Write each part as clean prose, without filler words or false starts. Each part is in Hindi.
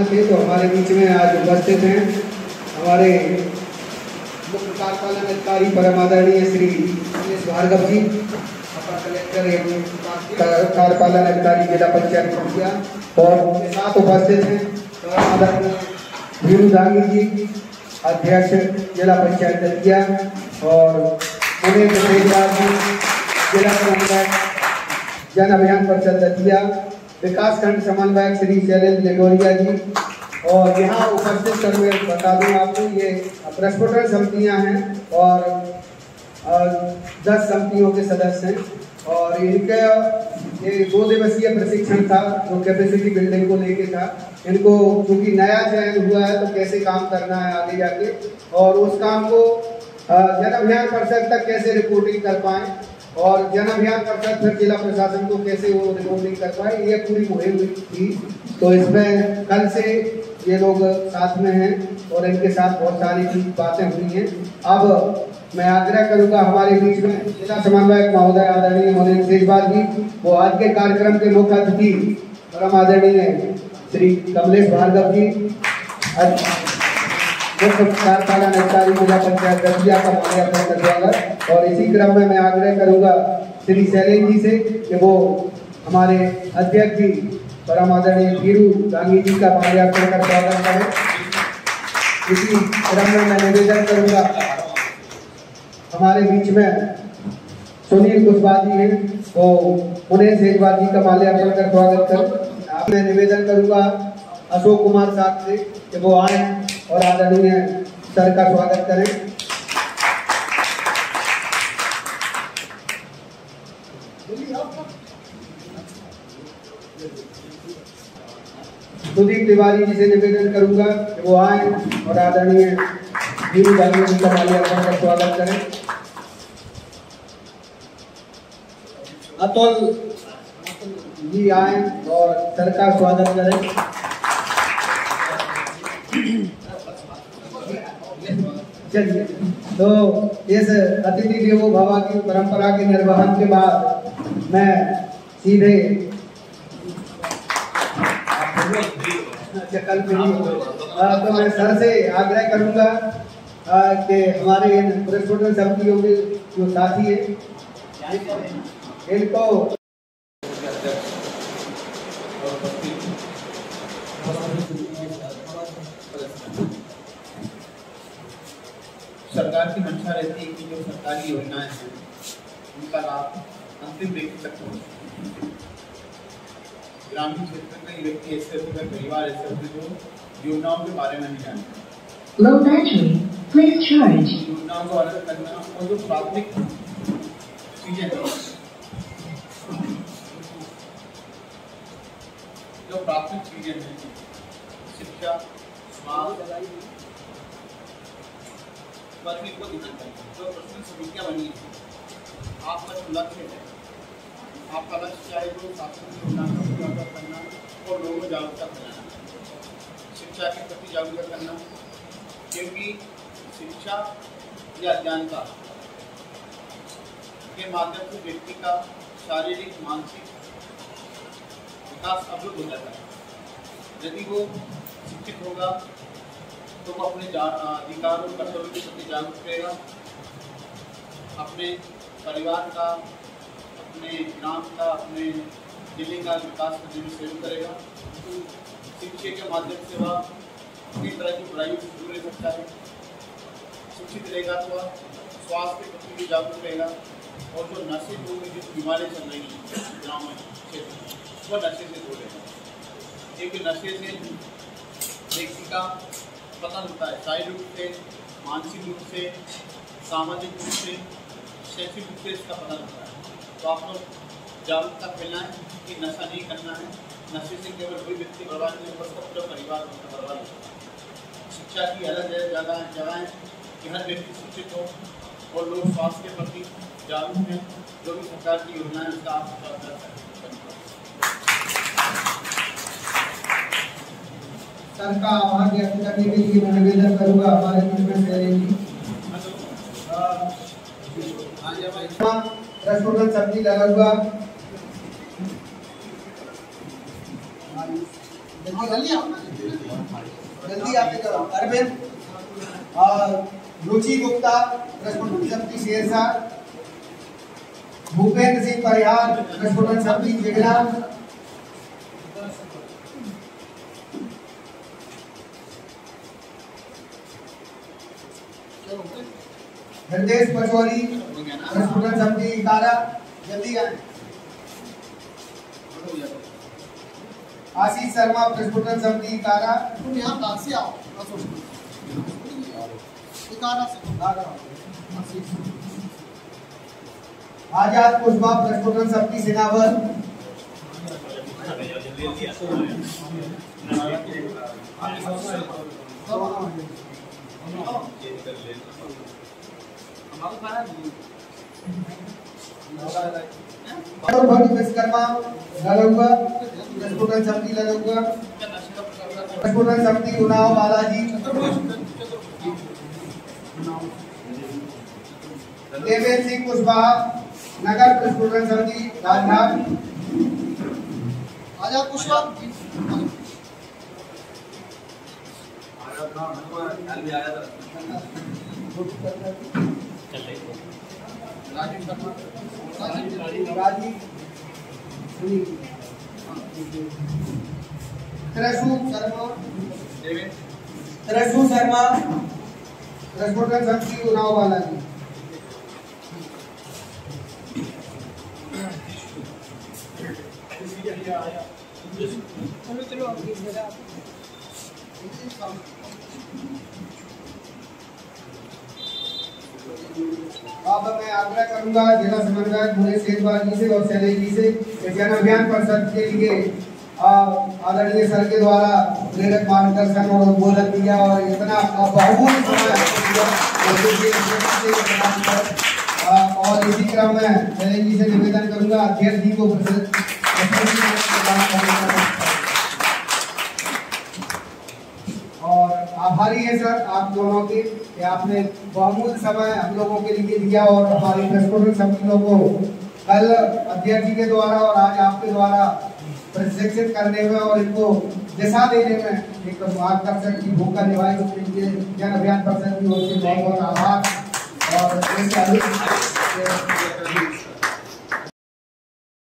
थे तो हमारे बीच में आज उपस्थित हैं हमारे मुख्य कार्यपालन अधिकारी परम आदरणीय श्री कमलेश भार्गव जी, अपर कलेक्टर एवं कार्यपालन अधिकारी जिला पंचायत खंडिया, और उनके साथ उपस्थित हैं परम आदरणीय वीरू दांगी जी, अध्यक्ष जिला पंचायत दतिया, और उन्हें जिला समन्वयक जन अभियान परिषद दतिया, विकास खंड समन्वयक श्री शैलेंद्र लेगोरिया जी। और यहाँ उपस्थित कर मैं बता दूँ आपको, ये प्रस्फुटन समितियाँ हैं और 10 समितियों के सदस्य हैं, और इनका ये 2 दिवसीय प्रशिक्षण था जो कैपेसिटी बिल्डिंग को लेके था। इनको क्योंकि नया चयन हुआ है तो कैसे काम करना है आगे जाके, और उस काम को जन अभियान परिषद तक कैसे रिपोर्टिंग कर पाएँ, और जन अभियान परिषद फिर जिला प्रशासन को कैसे वो रिपोर्टिंग कर पाए, ये पूरी मुहिम हुई थी। तो इसमें कल से ये लोग साथ में हैं और इनके साथ बहुत सारी बातें हुई हैं। अब मैं आग्रह करूंगा हमारे बीच में जिला समन्वयक महोदय आदरणीय मोहन शेजवाल जी, वो आज के कार्यक्रम के मुख्य अतिथि परम आदरणीय श्री कमलेश भार्गव जी, मुख्य कार्यपालन अधिकारी जिला पंचायत दतिया का अपना स्वागत। और इसी क्रम में मैं आग्रह करूंगा श्री शैलेंद्र जी से कि वो हमारे अध्यक्ष जी परम आदरणीय वीरू दांगी जी का माल्यार्पण कर स्वागत करें। इसी क्रम में मैं निवेदन करूंगा हमारे बीच में सुनील कुशवाहा जी हैं, तो उन्हें शेजवाल जी का माल्यार्पण कर स्वागत करें। मैं निवेदन करूंगा अशोक कुमार साहब से कि वो आए और आदरणीय सर का स्वागत करें। सुदीप तिवारी जी से निवेदन करूंगा कि वो आए और आदरणीय वीरू दांगी जी का माल्यार्पण का स्वागत करें। अतुल जी आए और सर का स्वागत करें। चलिए, तो इस अतिथि देवो भव की परंपरा के निर्वहन के बाद मैं सीधे तो मैं सर से आग्रह करूंगा कि हमारे इन प्रस्फुटन समितियों के जो साथी हैं इनको सरकार की मंशा रहती है कि जो सरकारी योजनाएं हैं उनका लाभ अंतिम व्यक्ति तक पहुंचे। ग्रामीण क्षेत्र में व्यक्ति ऐसे होते हैं, परिवार ऐसे होते हैं जो योजनाओं के बारे में नहीं जानते। Low battery, please charge. योजनाओं को अलग करना और जो प्राथमिक चीजें हैं, शिक्षा, स्वास्थ्य पर भी को ध्यान करना। जो प्रश्न समितियाँ बनी है, आपका जो लक्ष्य है, आपका लक्ष्य चाहे जो शासन की योजना का पूरा करना और लोगों को जागरूकता फैलाना, शिक्षा के प्रति जागरूकता करना, क्योंकि शिक्षा या अज्ञानता के माध्यम से व्यक्ति का शारीरिक मानसिक विकास अवरुद्ध हो जाता है। यदि वो शिक्षित होगा तो वो अपने अधिकार और कर्तव्य के प्रति जागरूक रहेगा, अपने परिवार का, अपने ग्राम का, अपने जिले का विकास करने में सहयोग करेगा। शिक्षा के माध्यम से वह किसी तरह की बुराइयों से दूर रह सकता है। शिक्षित रहेगा तो वह स्वास्थ्य के प्रति भी जागरूक रहेगा, और जो नशे की जो बीमारियाँ चल रही हैं ग्रामीण क्षेत्र में, वह नशे से दूर रहेगा। क्योंकि नशे से व्यक्ति का पतन होता है, शारीरिक रूप से, मानसिक रूप से, सामाजिक रूप से, शैक्षिक रूप से इसका पतन होता है। तो आप लोग जागरूकता फैलाएं कि नशा नहीं करना है। नशे से केवल कोई व्यक्ति बर्बाद नहीं होगा, उसका पूरा परिवार बर्बाद होगा। शिक्षा की अलग जगह कि हर व्यक्ति शिक्षित हो और लोग स्वास्थ्य के प्रति जागरूक हैं। जो भी सरकार की योजनाएं उसका आप सर का आभार व्यक्त करने के लिए मैं निवेदन करूंगा हमारे प्रस्फुटन समिति लगा हुआ जल्दी आके करो। अरविंद रुचि गुप्ता प्रस्फुटन समिति शेरशाह, भूपेंद्र सिंह परिहार प्रस्फुटन समिति जिगरा, हृदय पचौरी प्रस्फुटन समिति कारा, जल्दी आए। आशीष शर्मा प्रस्फुटन समिति कारा, तुम यहाँ कहाँ से आओ? आजाद कुशवा प्रस्फुटन समिति सिनावर, विश्वकर्मा ललौगा प्रस्फुटन समिति ललौगा, प्रस्फुटन समिति उन्नाव बालाजी, देवेंद्र सिंह कुशवाहा नगर प्रस्फुटन समिति राजघाट, आजाद कुशवाहा त्रसु शर्मा प्रस्फुटन समिति उन्नाव बालाजी, अब मैं आग्रह करूंगा जिला समन्वयक भुवनेश सेठवाल जी से और शैलेश जी से जन अभियान परिषद के लिए आदरणीय सर के द्वारा प्रेरक मार्गदर्शन और उद्बोधन दिया और इतना बहुमूल्य समय और इसी क्रम में शैलेश जी से निवेदन करूंगा अध्यक्ष जी को और आभारी है सर आप दोनों के कि आपने बहुमूल्य समय हम लोगों के लिए दिया और हमारी प्रस्फुटन समितियों को कल अध्यक्ष जी के द्वारा और आज आपके द्वारा प्रशिक्षित करने में और इनको दिशा देने में एक मार्गदर्शक की भूमिका निभाई, उसके लिए जन अभियान परिषद की ओर से बहुत बहुत आभार। और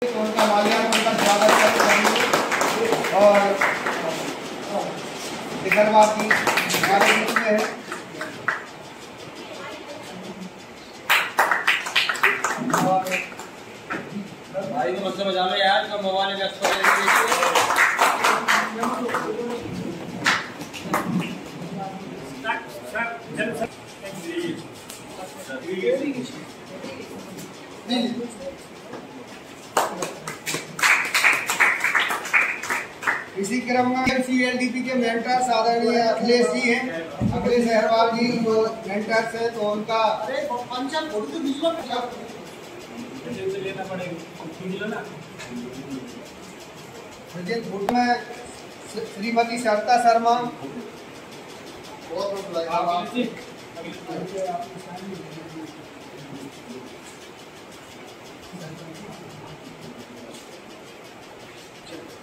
उनका माल्यार्पण का स्वागत करेंगे और शिखरवासी हमारे बीच में है। भाई को मतलब बजा लो यार, तो मोबाइल में व्यस्त हो इसी क्रम में CLDP के मेंटर्स आदरणीय अखिलेश जी हैं, अखिलेश अहरवाल जी जो मेंटर्स हैं, तो उनका लेना पड़ेगा में श्रीमती सरिता शर्मा,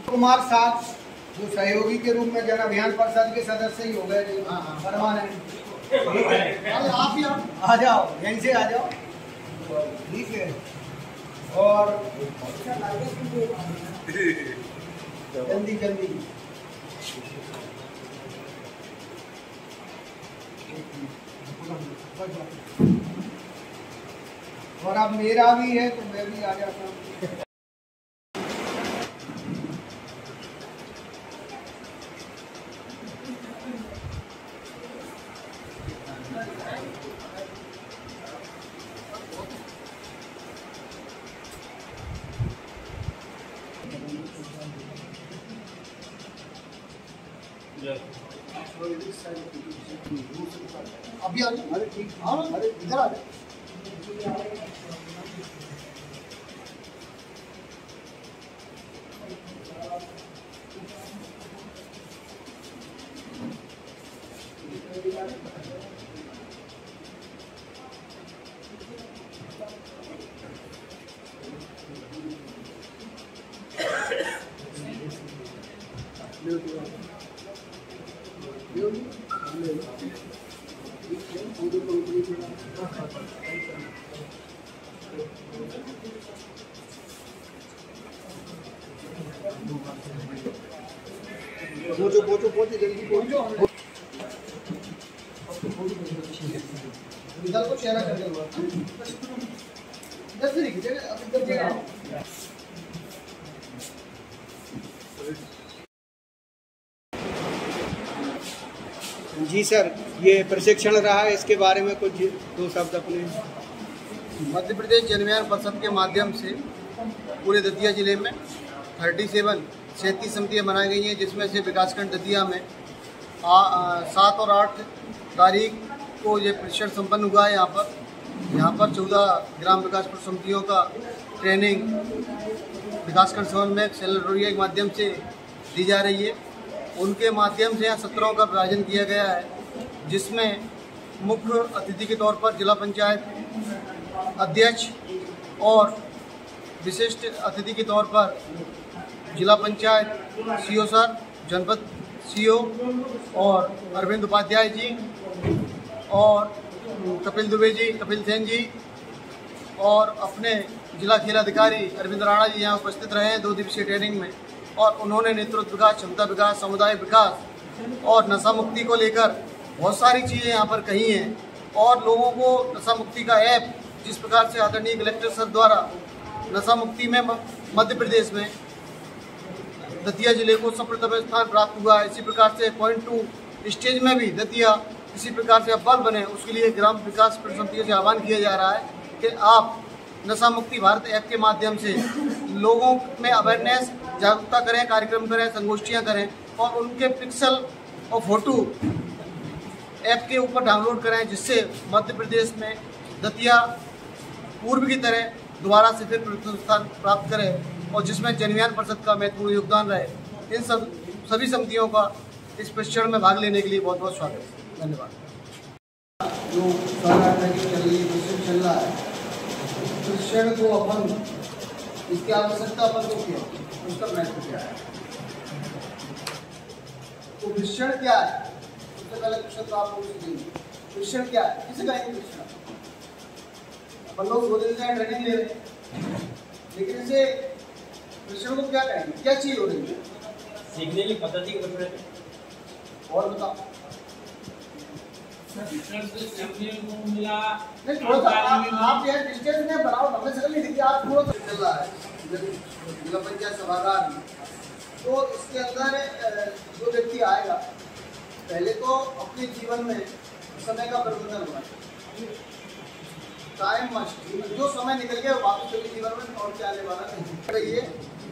कुमार साथ जो सहयोगी के रूप में जन अभियान परिषद के सदस्य ही हो गए परमानेंट। आप ही आ जाओ, यहीं से आ जाओ, ठीक है। और जल्दी जल्दी और अब मेरा भी है तो मैं भी आ जाता हूँ। अभी आ जाओ। अरे ठीक, हाँ अरे इधर आ जाओ। Beautiful. पहुंचो जल्दी पहुंचो। इधर को चेहरा करके हुआ इधर से देखिए अब इधर चेहरा। जी सर, ये प्रशिक्षण रहा है, इसके बारे में कुछ दो शब्द अपने। मध्य प्रदेश जनविज्ञान परिषद के माध्यम से पूरे दतिया जिले में 37 समितियाँ बनाई गई हैं, जिसमें से विकासखंड दतिया में 7 और 8 तारीख को ये प्रशिक्षण संपन्न हुआ है। यहाँ पर 14 ग्राम विकास समितियों का ट्रेनिंग विकासखंड समन्वयक सेल रोरिया के माध्यम से दी जा रही है। उनके माध्यम से यहाँ सत्रों का आयोजन किया गया है, जिसमें मुख्य अतिथि के तौर पर जिला पंचायत अध्यक्ष और विशिष्ट अतिथि के तौर पर जिला पंचायत सीओ सर, जनपद सीओ और अरविंद उपाध्याय जी और कपिल दुबे जी, कपिल सेन जी और अपने जिला खेल अधिकारी अरविंद राणा जी यहाँ उपस्थित रहे हैं 2 दिवसीय ट्रेनिंग में। और उन्होंने नेतृत्व विकास, क्षमता विकास, समुदाय विकास और नशा मुक्ति को लेकर बहुत सारी चीज़ें यहाँ पर कही हैं। और लोगों को नशा मुक्ति का ऐप जिस प्रकार से आदरणीय कलेक्टर सर द्वारा नशा मुक्ति में मध्य प्रदेश में दतिया जिले को सप्रथम स्थान प्राप्त हुआ है, इसी प्रकार से 0.2 स्टेज में भी दतिया इसी प्रकार से अव्वल बने, उसके लिए ग्राम विकास समितियों से आह्वान किया जा रहा है कि आप नशा मुक्ति भारत ऐप के माध्यम से लोगों में अवेयरनेस, जागरूकता करें, कार्यक्रम करें, संगोष्ठियां करें और उनके पिक्सल और फोटो ऐप के ऊपर डाउनलोड करें, जिससे मध्य प्रदेश में दतिया पूर्व की तरह दोबारा से फिर प्रथम स्थान प्राप्त करे और जिसमें जनविज्ञान परिषद का महत्वपूर्ण योगदान रहे। इन सभी समितियों का इस प्रशिक्षण में भाग लेने के लिए बहुत बहुत स्वागत है। धन्यवाद। जो सारा ट्रेनिंग चल रही है, प्रशिक्षण चल रहा है, प्रशिक्षण को अपन इसकी आवश्यकता अपन को क्या, उसका महत्व क्या है, तो प्रशिक्षण क्या है, सबसे पहले क्वेश्चन तो आप लोगों से देंगे, प्रशिक्षण क्या है, किसे कहेंगे प्रशिक्षण? अपन लोग 2 दिन से ट्रेनिंग ले रहे हैं, लेकिन इसे प्रशिक्षण को क्या कहेंगे, क्या चीज हो रही है? सीखने की पद्धति को और बताओ। शिक्षण से सीखने को मिला। नहीं, थोड़ा सा आप यार डिस्टेंस में बनाओ, हमें शक्ल नहीं दिखी, आप थोड़ा सा चल रहा है जिला पंचायत सभागार में। तो इसके अंदर जो व्यक्ति आएगा, पहले तो अपने जीवन में समय का प्रबंधन होगा। टाइम मस्ट, जो समय निकल गया वापस कभी जीवन में और क्या आने वाला नहीं है,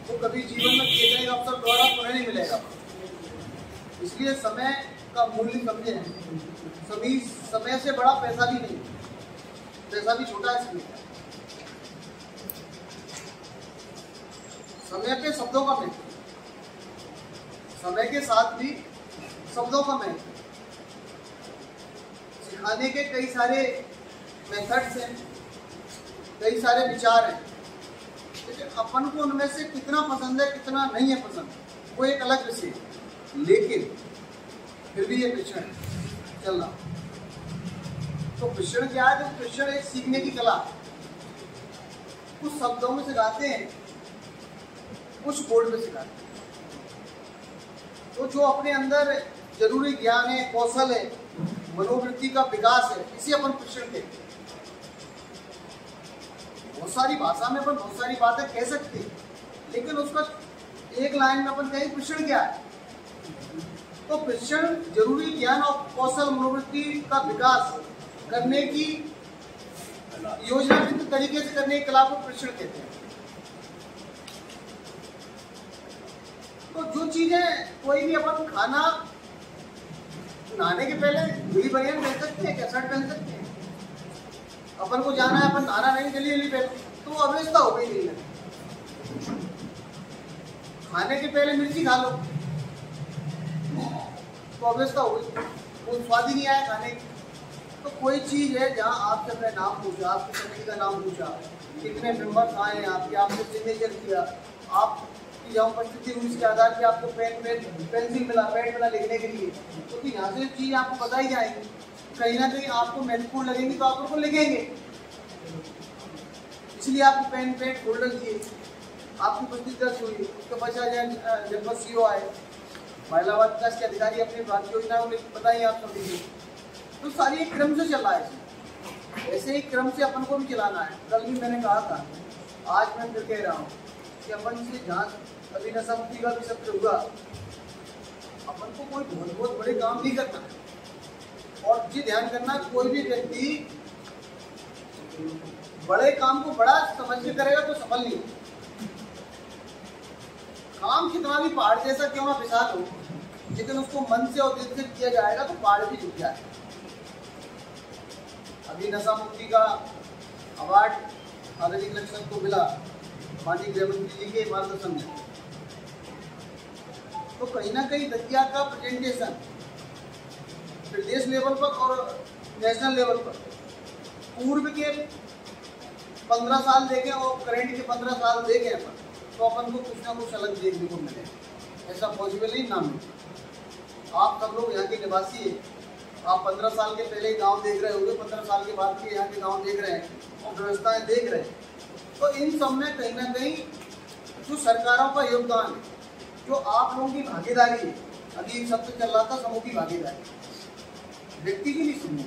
तो कभी जीवन में खेलने का अवसर दोबारा पुनः नहीं मिलेगा। इसलिए समय का मूल्य समझे। सभी समय से बड़ा पैसा भी नहीं, पैसा भी छोटा है इसमें। समय पे शब्दों का महत्व, समय के साथ भी शब्दों का महत्व। सिखाने के कई सारे मेथड्स हैं, कई सारे विचार हैं, लेकिन अपन को उनमें से कितना पसंद है, कितना नहीं है पसंद, वो एक अलग विषय है। लेकिन फिर भी ये प्रशिक्षण चल रहा। तो प्रशिक्षण क्या है? तो प्रशिक्षण एक सीखने की कला, कुछ शब्दों में सिखाते हैं, कुछ बोर्ड में सिखाते हैं। तो जो अपने अंदर जरूरी ज्ञान है, कौशल है, मनोवृत्ति का विकास है, इसे अपन प्रशिक्षण कहते हैं। बहुत सारी भाषा में अपन बहुत सारी बातें कह सकते हैं, लेकिन उसका एक लाइन में अपन कहें प्रशिक्षण क्या है? तो प्रशिक्षण जरूरी ज्ञान और कौशल, मनोवृत्ति का विकास करने की योजनाबद्ध तरीके से करने की कला को प्रशिक्षण कहते हैं। तो जो चीजें कोई भी अपन खाना, नहाने के पहले धुली बनियान पहन सकते हैं क्या, शर्ट पहन सकते हैं? अपन को जाना है, अपन नहाना नहीं, जल्दी जल्दी पहन, तो अव्यवस्था हो गई नहीं है। खाने के पहले मिर्ची खा लो तो अव्यवस्था हो गई, वो स्वाद ही नहीं आया खाने की। तो कोई चीज़ है जहाँ आपसे अपने नाम पूछा, आपकी समिति का नाम पूछा, कितने मेंबर्स आए हैं आपके, आपने सिग्नेचर किया, आपकी यहाँ उपस्थिति हुई इसके आधार पर आपको पेंसिल मिला, पेन मिला लिखने के लिए, तो यहाँ से चीज़ आपको बताई जाएगी, कहीं ना कहीं आपको महत्वपूर्ण लगेंगी तो आप उनको लिखेंगे। इसलिए आपको पेन पेड फोल्डर दिए, आपकी उपस्थिति दर्ज हुई, उसके पश्चात जनपद सीओ आए, महिलावाद विकास के अधिकारी अपनी विभाग योजना बताइए आप सभी को। तो सारी एक क्रम से चल रहा है, ऐसे ही क्रम से अपन को भी चलाना है। कल भी मैंने कहा था, आज मैं फिर कह रहा हूँ कि अपन से जांच अभी नशा मुक्ति का भी सत्र हुआ, अपन को कोई बहुत बड़े काम नहीं करना है। और ये ध्यान करना, कोई भी व्यक्ति बड़े काम को बड़ा समझ के करेगा तो सफल नहीं। काम कितना भी पहाड़ जैसा क्यों ना विशाल हो, लेकिन उसको मन से और दिल से किया जाएगा तो पहाड़ भी झुक जाएगा। अभी नशा मुक्ति का अवार्ड आदरणीय कलेक्टर को मिला माननीय गृह मंत्री जी के मार्गदर्शन में। तो कहीं ना कहीं दतिया का प्रेजेंटेशन प्रदेश लेवल पर और नेशनल लेवल पर पूर्व के 15 साल देखें और करंट के 15 साल देखें अपन, तो अपन को कुछ ना कुछ अलग देखने को मिले। ऐसा पॉसिबल ही ना मिले। आप सब लोग यहाँ के निवासी हैं, आप 15 साल के पहले गांव देख रहे होंगे, 15 साल के बाद के यहाँ के गांव देख रहे हैं और व्यवस्थाएं देख रहे हैं। तो इन सब में कहीं ना कहीं जो सरकारों का योगदान है, जो आप लोगों की भागीदारी है, अभी एक शब्द चल रहा था समूह की भागीदारी, व्यक्ति की नहीं समूह।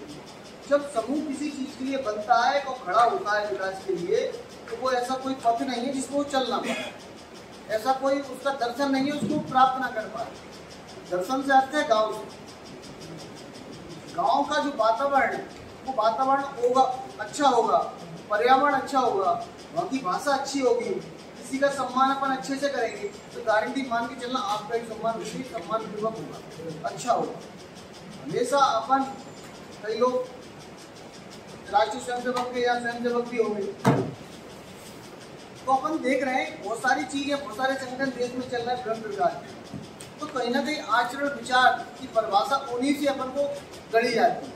जब समूह किसी चीज के लिए बनता है और खड़ा होता है विकास के लिए, तो वो ऐसा कोई पथ नहीं है जिसको वो चलना पाए, ऐसा कोई उसका दर्शन नहीं है उसको प्राप्त ना कर पाए। दर्शन से अर्थ है गांव से। गांव का जो वातावरण है वो वातावरण होगा, अच्छा होगा, पर्यावरण अच्छा होगा, वहाँ की भाषा अच्छी होगी, किसी का सम्मान अपन अच्छे से करेंगे तो गारंटी मान के चलना आपका एक सम्मान पूर्वक होगा, अच्छा होगा। हमेशा अपन कई लोग राष्ट्रीय स्वयंसेवक के या स्वयंसेवक भी होंगे, तो अपन देख रहे हैं बहुत सारी चीजें, बहुत सारे संगठन देश में चल रहे हैं विभिन्न प्रकार के। तो कहीं ना कहीं आचरण विचार की परिभाषा उन्हीं से अपन को गढ़ी जाती है।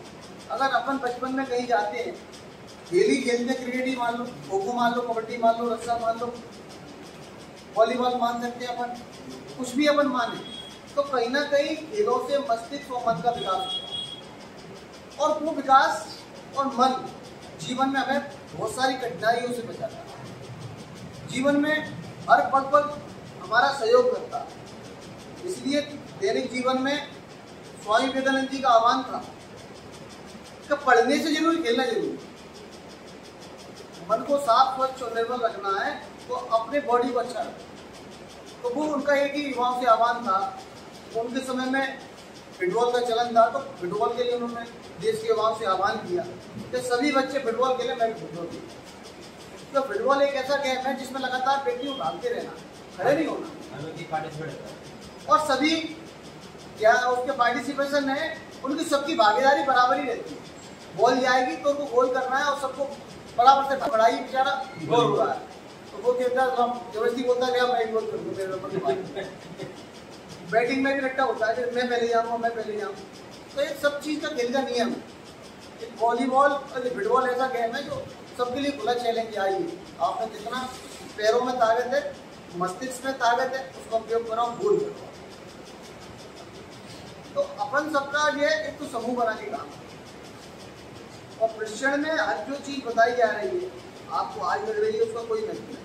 अगर अपन बचपन में कहीं जाते हैं, खेल ही खेलते, क्रिकेट ही मान लो, खो खो मान लो, कबड्डी मान लो, रस्सा मान लो, वॉलीबॉल मान सकते हैं अपन, कुछ भी अपन माने, तो कहीं ना कहीं खेलों से मस्तिष्क और मन का विकास होता है। और वो विकास और मन जीवन में हमें बहुत सारी कठिनाइयों से बचाता है, जीवन में हर पल पल हमारा सहयोग करता है। इसलिए दैनिक जीवन में स्वामी विवेकानंद जी का आह्वान था कि पढ़ने से जरूरी, खेलना जरूरी। मन को साफ स्वच्छ और निर्मल रखना है तो अपने बॉडी को अच्छा रखना। तो वो उनका एक ही युवाओं से आह्वान था। उनके समय में फुटबॉल का चलन था, तो फुटबॉल के लिए उन्होंने देश के युवाओं से आह्वान किया कि सभी बच्चे फुटबॉल खेलें, मैं भी फुटबॉल खेलूं। तो फुटबॉल एक ऐसा गेम है जिसमें लगातार व्यक्ति को भागते रहना, खड़े नहीं होना, और सभी क्या उसके पार्टिसिपेशन है, उनकी सबकी भागीदारी बराबर ही रहती है। बॉल जाएगी तो उनको गोल करना है और सबको बराबर से पढ़ाई बेचारा गोल हो रहा है, तो वो कहता है जबरदस्ती बोलता गया मैं गोल कर दूँ। बैटिंग में भी रट्टा होता है कि मैं पहले जाऊँगा, मैं पहले जाऊँ। तो ये सब चीज़ का खेल का नियम है। वॉलीबॉल और फुटबॉल ऐसा गेम है जो सबके लिए खुला चैलेंज। आइए, आपने जितना पैरों में ताकत है, मस्तिष्क में ताकत है, उसका उपयोग करो, गोल करो। तो अपन सबका ये एक तो समूह बना के काम, और प्रशिक्षण में आज जो चीज़ बताई जा रही है, आपको आज मिल रही है, उसका कोई महत्व नहीं।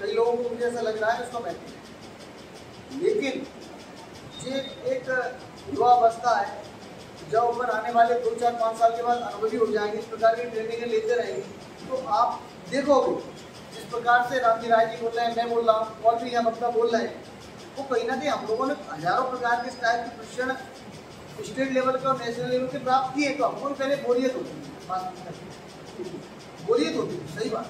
कई लोगों को मुझे ऐसा लग रहा है उसका महत्व नहीं, लेकिन ये एक युवा अवस्था है। जब ऊपर आने वाले 2, 4, 5 साल के बाद अनुभवी हो जाएंगे, इस प्रकार की ट्रेनिंग लेते रहेंगे, तो आप देखोगे जिस प्रकार से रामजी राय जी बोल रहे हैं, मैं बोल रहा हूँ, और भी यहाँ वक्ता बोल रहे हैं, वो कहीं ना कहीं हम लोगों ने हजारों प्रकार के टाइप के प्रशिक्षण स्टेट लेवल के और नेशनल लेवल के प्राप्त किए। तो हमको पहले बोरियत होती है, सही बात।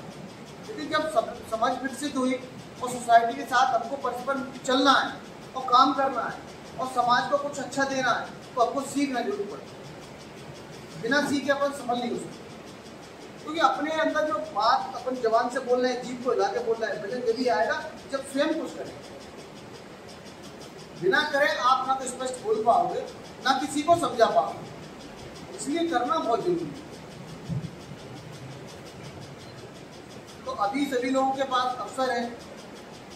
लेकिन जब समाज विकसित हुई और सोसाइटी के साथ हमको परस्पर चलना है और काम करना है और समाज को कुछ अच्छा देना है, तो आपको सीखना जरूर पड़ेगा। बिना सीखे अपन सफल नहीं हो सकते, क्योंकि अपने अंदर जो बात अपन जवान से बोल रहे हैं, जीभ को हिला के बोल रहे हैं, वजन जल्दी आएगा जब स्वयं कुछ करें। बिना करें आप ना तो स्पष्ट बोल पाओगे, ना किसी को समझा पाओगे। इसलिए करना बहुत जरूरी है। तो अभी सभी लोगों के पास अवसर है,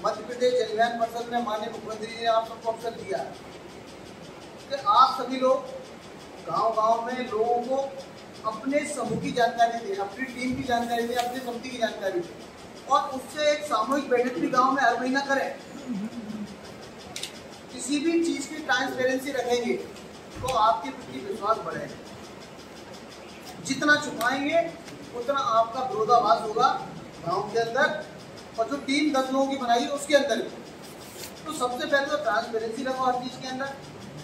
मध्य प्रदेश जनविज्ञान परिषद में माननीय मुख्यमंत्री जी ने आप सबको अवसर दिया है कि आप सभी लोग गांव-गांव में लोगों को अपने समूह की जानकारी दें, अपनी टीम की जानकारी दें, अपनी समिति की जानकारी दें और उससे एक सामूहिक बैठक भी गांव में हर महीना करें। किसी भी चीज़ की ट्रांसपेरेंसी रखेंगे तो आपके प्रति विश्वास बढ़ेगा। जितना छुपाएंगे उतना आपका विरोधाभास होगा गांव के अंदर और जो टीम 10 लोगों की बनाई उसके अंदर भी। तो सबसे पहले तो ट्रांसपेरेंसी रखो हर चीज़ के अंदर।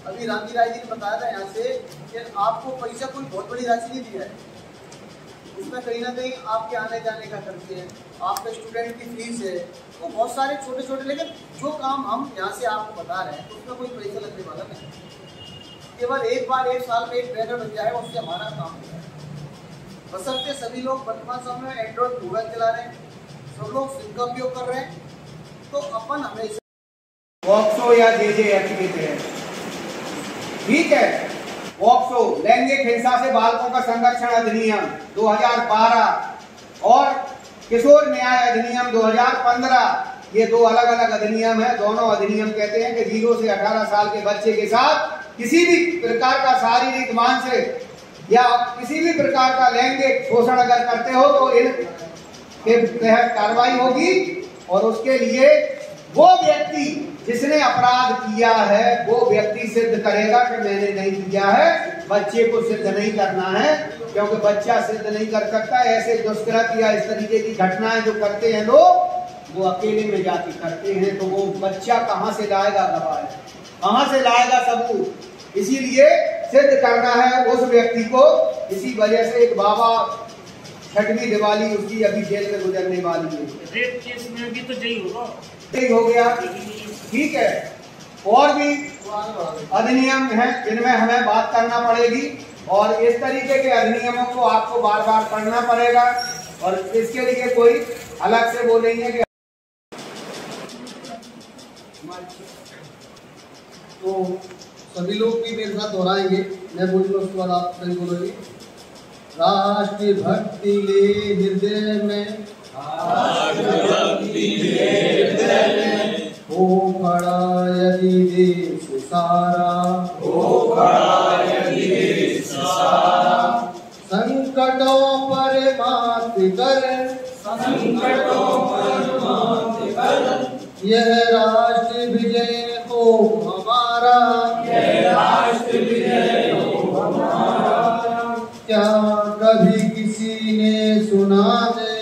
अभी रामजी राय जी ने बताया था यहाँ से कि आपको पैसा कोई बहुत बड़ी राशि नहीं दिया है, उसमें कहीं ना कहीं आपके आने जाने का खर्चे है, आपके स्टूडेंट की फीस है, तो बहुत सारे छोटे छोटे, लेकिन जो काम हम यहाँ से आपको बता रहे हैं उसमें कोई पैसा लगने वाला नहीं। केवल एक बार 1 साल में एक बैनर बन जाएगा, उससे हमारा काम हो जाएगा। बशर्ते सभी लोग वर्तमान समय में एंड्रॉइड मोबाइल चला रहे हैं, सब लोग सिम का उपयोग कर रहे हैं, तो अपन हमेशा पॉक्सो या जेजे एक्ट के तहत, ठीक है, पॉक्सो लैंगिक हिंसा से बालकों का संरक्षण अधिनियम 2012 और किशोर न्याय अधिनियम 2015, ये 2 अलग अलग अधिनियम है। दोनों अधिनियम कहते हैं कि 0 से 18 साल के बच्चे के साथ किसी भी प्रकार का शारीरिक, मानसिक या किसी भी प्रकार का लैंगिक शोषण अगर करते हो तो इनके तहत कार्रवाई होगी और उसके लिए वो व्यक्ति जिसने अपराध किया है वो व्यक्ति सिद्ध करेगा कि मैंने नहीं किया है। बच्चे को सिद्ध नहीं करना है, क्योंकि बच्चा सिद्ध नहीं कर सकता। ऐसे दुष्कृत्य या इस तरीके की घटनाएं जो करते हैं लोग, वो अकेले में जाके करते हैं, तो वो बच्चा कहाँ से लाएगा गवाह, कहाँ से लाएगा सबूत। इसीलिए सिद्ध करना है उस व्यक्ति को। इसी वजह से एक बाबा 6वीं दिवाली उसकी अभी जेल में गुजरने वाली है। रेप केस में भी तो यही होगा, यही हो गया, ठीक है। और भी अधिनियम हैं जिनमें हमें बात करना पड़ेगी और इस तरीके के अधिनियमों को आपको बार बार पढ़ना पड़ेगा और इसके लिए कोई अलग से वो नहीं है कि तो सभी लोग भी मेरे साथ दोहराएंगे, मैं बोलूँगा उसके बाद आप सभी बोलोगे। राष्ट्र भक्ति ले हृदय में, हो खड़ा यदि देश सारा, संकटों पर मात कर, यह राष्ट्र विजय हो हमारा, क्या कभी किसी ने सुना है,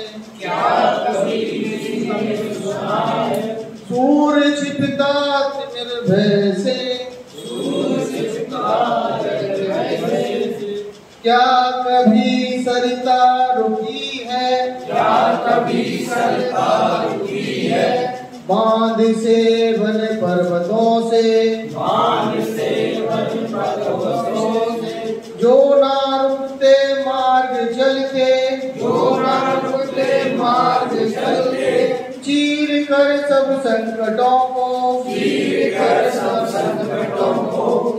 सूर्य छिपता निर्भय से, क्या कभी सरिता रुकी है, बांध से वन पर्वतों से, जो ना रुकते मार्ग चलते, चीर कर सब संकटों को,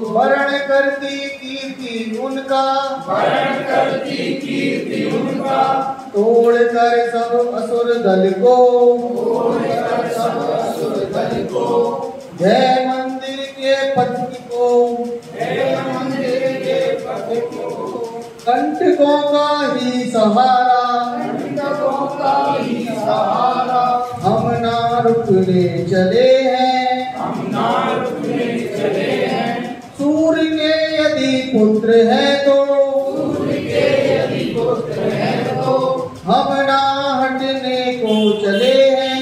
वर्ण करती कीर्ति उनका, तोड़ कर सब असुर दल को, जय मंदिर के पथ को, कंटकों का ही सहारा, हम ना रुकने चले हैं, सूर्य के यदि पुत्र है तो, हम ना हटने को चले हैं,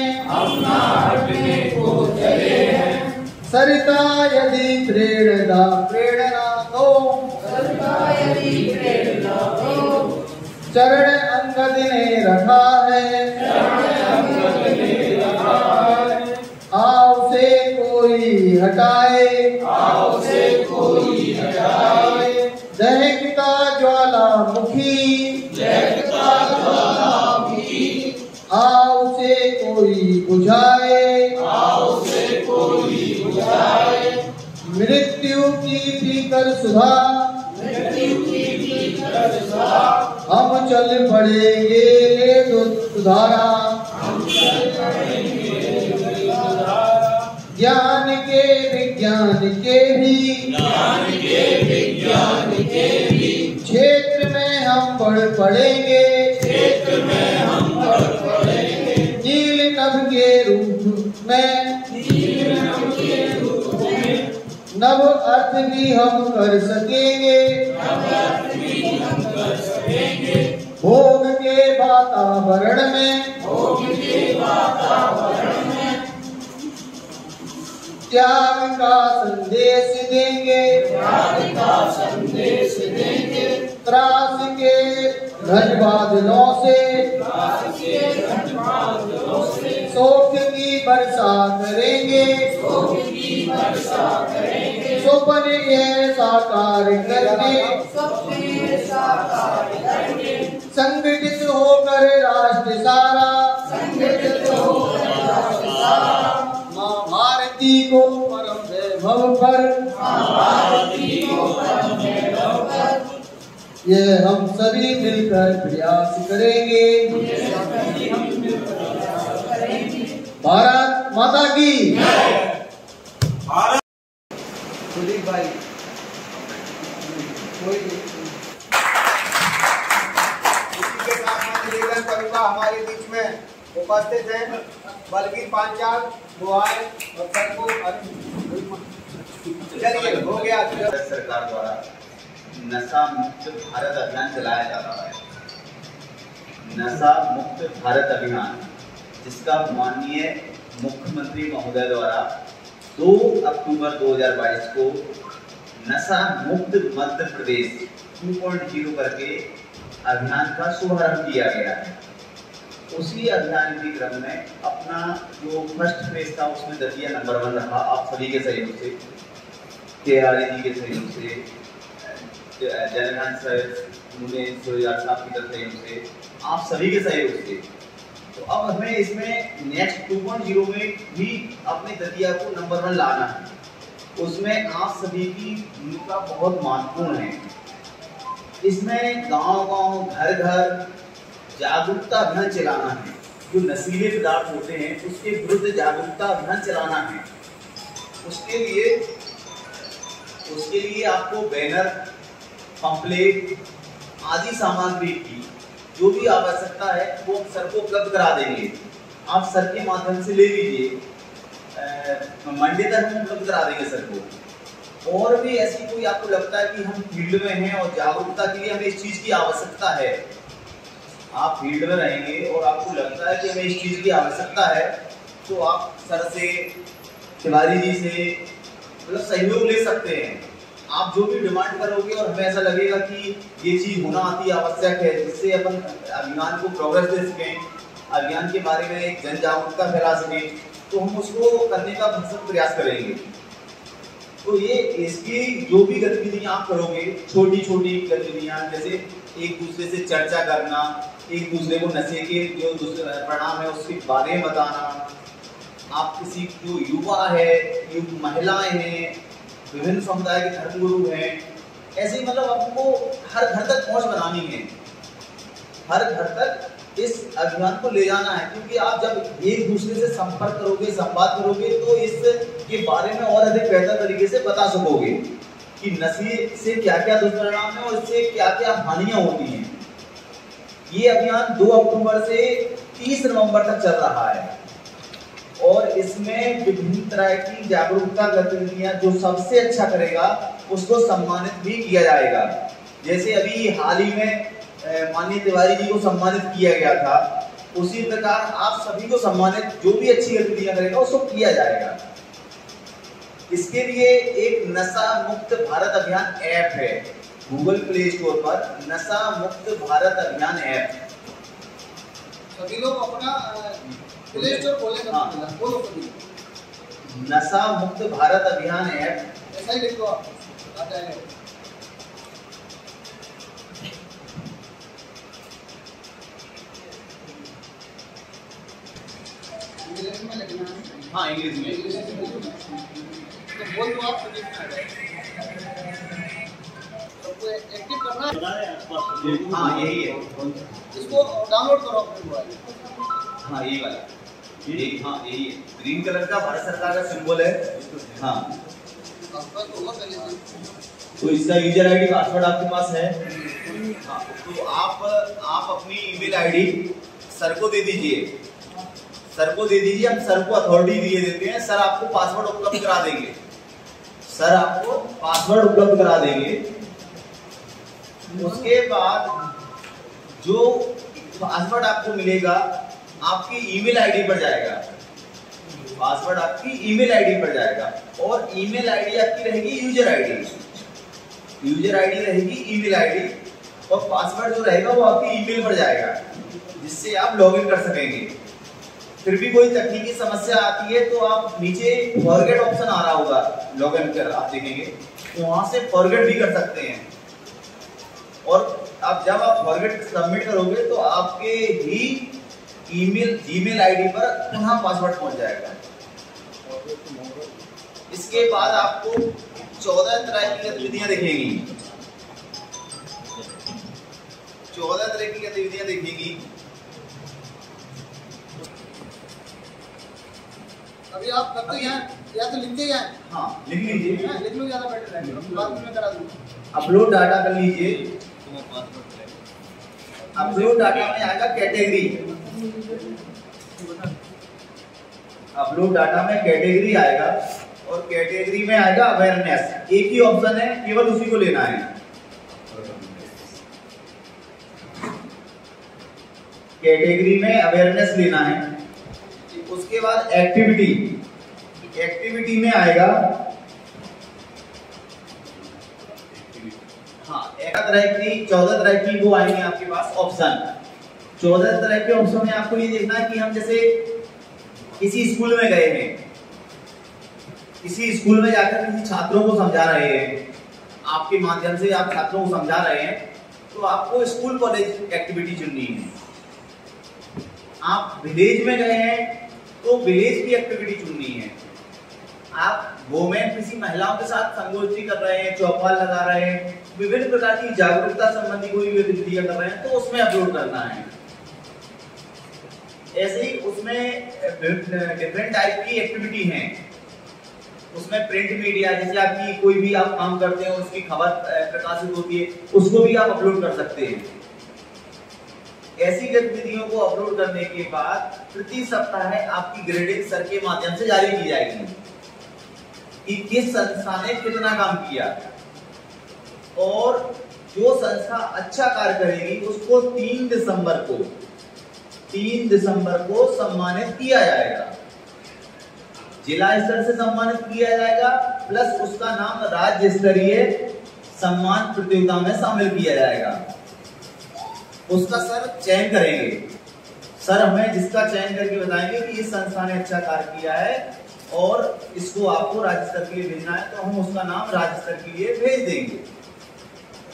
सरिता यदि प्रेरणा दो, चरण अंगद ने रखा है, आओ से कोई हटाए, दहकता ज्वालामुखी, आओ से कोई बुझाए, मृत्यु की भीतर सुधा, हम चल पड़ेंगे ले दो सुधारा। ज्ञान के विज्ञान के भी क्षेत्र में हम पढ़ेंगे नील नभ के रूप में नव अर्थ भी हम कर सकेंगे भोग के वातावरण में त्याग का संदेश देंगे त्रास के घन बादलों से शोक की वर्षा करेंगे सपने ये साकार करके संगठित होकर राष्ट्र सारा माँ भारती को परम वैभव पर ये हम सभी मिलकर प्रयास करेंगे। भारत माता की सुदीप भाई इसी के साथ मैं निवेदन करूंगा हमारे बीच में उपस्थित हैं बलबीर पांचाल बुआई और सर को चलिए हो गया। सरकार द्वारा नशा मुक्त भारत अभियान चलाया जा रहा है। नशा मुक्त भारत अभियान जिसका माननीय मुख्यमंत्री महोदय द्वारा 2 अक्टूबर 2022 को नशा मुक्त मध्य प्रदेश 2.0 करके अभियान का शुभारंभ किया गया है। उसी अभियान के क्रम में अपना जो फर्स्ट फेज था उसमें दतिया नंबर 1 रहा। आप सभी के सहयोग से KRA जी के सहयोग से जनरल सर सूर्यार साहब की सहयोग से आप सभी के सहयोग से तो अब हमें इसमें नेक्स्ट 2.0 में भी अपने दतिया को नंबर 1 लाना है। उसमें आप सभी की भूमिका बहुत महत्वपूर्ण है। इसमें गांव-गांव घर-घर जागरूकता अभियान चलाना है। जो नशीले पदार्थ होते हैं उसके विरुद्ध जागरूकता अभियान चलाना है। उसके लिए आपको बैनर पंपलेट आदि सामग्री की जो भी आवश्यकता है वो सर को उपलब्ध करा देंगे। आप सर के माध्यम से ले लीजिए, मंडे तक हम उपलब्ध करा देंगे सर को। और भी ऐसी कोई आपको लगता है कि हम फील्ड में हैं और जागरूकता के लिए हमें इस चीज की आवश्यकता है, आप फील्ड में रहेंगे और आपको लगता है कि हमें इस चीज की आवश्यकता है तो आप सर से तिवारी जी से मतलब सहयोग ले सकते हैं। आप जो भी डिमांड करोगे और हमें ऐसा लगेगा कि ये चीज होना अति आवश्यक है जिससे अपन अभियान को प्रोग्रेस दे सकें, अभियान के बारे में एक जन जागरूकता फैला सकें, तो हम उसको करने का भरसक प्रयास करेंगे। तो ये इसकी जो भी गतिविधियां आप करोगे, छोटी छोटी गतिविधियां जैसे एक दूसरे से चर्चा करना, एक दूसरे को नशे के जो दूसरे परिणाम है उसके बारे में बताना, आप किसी जो युवा है, महिलाएं हैं, विभिन्न समुदाय के धर्मगुरु हैं, ऐसे ही मतलब आपको हर घर तक पहुंच बनानी है, हर घर तक इस अभियान को ले जाना है। क्योंकि आप जब एक दूसरे से संपर्क करोगे, संवाद करोगे तो इसके बारे में और अधिक बेहतर तरीके से बता सकोगे कि नशे से क्या क्या दुष्परिणाम है और इससे क्या क्या हानियां होती हैं। ये अभियान 2 अक्टूबर से 30 नवंबर तक चल रहा है और इसमें विभिन्न तरह की जागरूकता गतिविधियां जो सबसे अच्छा करेगा उसको सम्मानित भी किया जाएगा। जैसे अभी हाल ही में माननीय तिवारी जी को सम्मानित किया गया था, उसी प्रकार आप सभी को सम्मानित जो भी अच्छी गतिविधियां करेगा उसको किया जाएगा। इसके लिए एक नशा मुक्त भारत अभियान ऐप है, गूगल प्ले स्टोर पर नशा मुक्त भारत अभियान ऐप। सभी लोग अपना प्ले स्टोर खोलें। हाँ। बोलो सभी। नशा मुक्त भारत अभियान ऐप ऐसा ही लिख दो आप, आता है। इंग्लिश में लिखना है। हाँ इंग्लिश में तो बोल दो आप, सभी में आ जाए। सबको एक्टिव करना है। हाँ यही है, इसको डाउनलोड करो अपने मोबाइल। हाँ यही वाला हाँ यही है, ग्रीन कलर का भारत सरकार का सिंबल है। हाँ तो इसका यूजर आईडी पासवर्ड आपके पास है। हाँ तो आप अपनी ईमेल आईडी सर को दे दीजिए, हम सर को अथॉरिटी दिए देते हैं, सर आपको पासवर्ड उपलब्ध करा देंगे, उसके बाद जो पासवर्ड आपको मिलेगा आपकी ईमेल आईडी पर जाएगा, और ईमेल आईडी आपकी रहेगी यूजर आईडी रहेगी ईमेल आईडी, और पासवर्ड जो रहेगा वो आपकी ईमेल पर जाएगा, जिससे आप लॉगिन कर सकेंगे। फिर भी कोई तकनीकी समस्या आती है तो आप नीचे फॉरगेट ऑप्शन आ रहा होगा, लॉगिन कर आप देखेंगे तो वहां से फॉरगेट भी कर सकते हैं, और जब आप फॉरगेट सबमिट करोगे तो आपके ही ईमेल आईडी पर पुनः पासवर्ड पहुंच जाएगा। इसके बाद आपको 14 तरह की गतिविधियां दिखेंगी। अभी आप कब तक यहाँ या तो लिखते हैं? हाँ लिख लीजिए, लिख लो, ज्यादा बेटर रहेगा, बाद में करा दूंगा। अपलोड डाटा कर लीजिए। अपलोड डाटा में आएगा कैटेगरी, आएगा, और कैटेगरी में आएगा अवेयरनेस। एक ही ऑप्शन है, केवल उसी को लेना है। कैटेगरी में अवेयरनेस लेना है। उसके बाद एक्टिविटी में आएगा, हाँ 14 तरह की वो आएंगे आपके पास ऑप्शन। 14 तरह के ऑप्शन में आपको ये देखना है कि हम जैसे किसी स्कूल में गए हैं, किसी स्कूल में जाकर किसी छात्रों को समझा रहे हैं, आपके माध्यम से आप छात्रों को समझा रहे हैं, तो आपको स्कूल कॉलेज एक्टिविटी चुननी है। आप विलेज में गए हैं तो विलेज की एक्टिविटी चुननी है। आप वोमेन किसी महिलाओं के साथ संगोष्ठी कर रहे हैं, चौपाल लगा रहे हैं, विभिन्न प्रकार की जागरूकता संबंधी कोई भी गतिविधियां कर रहे हैं तो उसमें अपलोड करना है। ऐसे ही उसमें डिफरेंट टाइप की एक्टिविटी हैं। उसमें प्रिंट मीडिया, जैसे आपकी कोई भी आप काम करते हैं उसकी खबर प्रकाशित होती है, उसको भी आप अपलोड कर सकते हैं। ऐसी गतिविधियों को अपलोड करने के बाद प्रति सप्ताह आपकी ग्रेडिंग सर के माध्यम से जारी की जाएगी कि किस संस्था ने कितना काम किया, और जो संस्था अच्छा कार्य करेगी उसको 3 दिसंबर को सम्मानित किया जाएगा। जिला स्तर से सम्मानित किया जाएगा, प्लस उसका नाम राज्य स्तरीय सम्मान प्रतियोगिता में शामिल किया जाएगा। उसका सर चयन करेंगे, सर हमें जिसका चयन करके बताएंगे कि इस संस्था ने अच्छा कार्य किया है और इसको आपको राज्य स्तर के लिए भेजना है, तो हम उसका नाम राज्य स्तर के लिए भेज देंगे।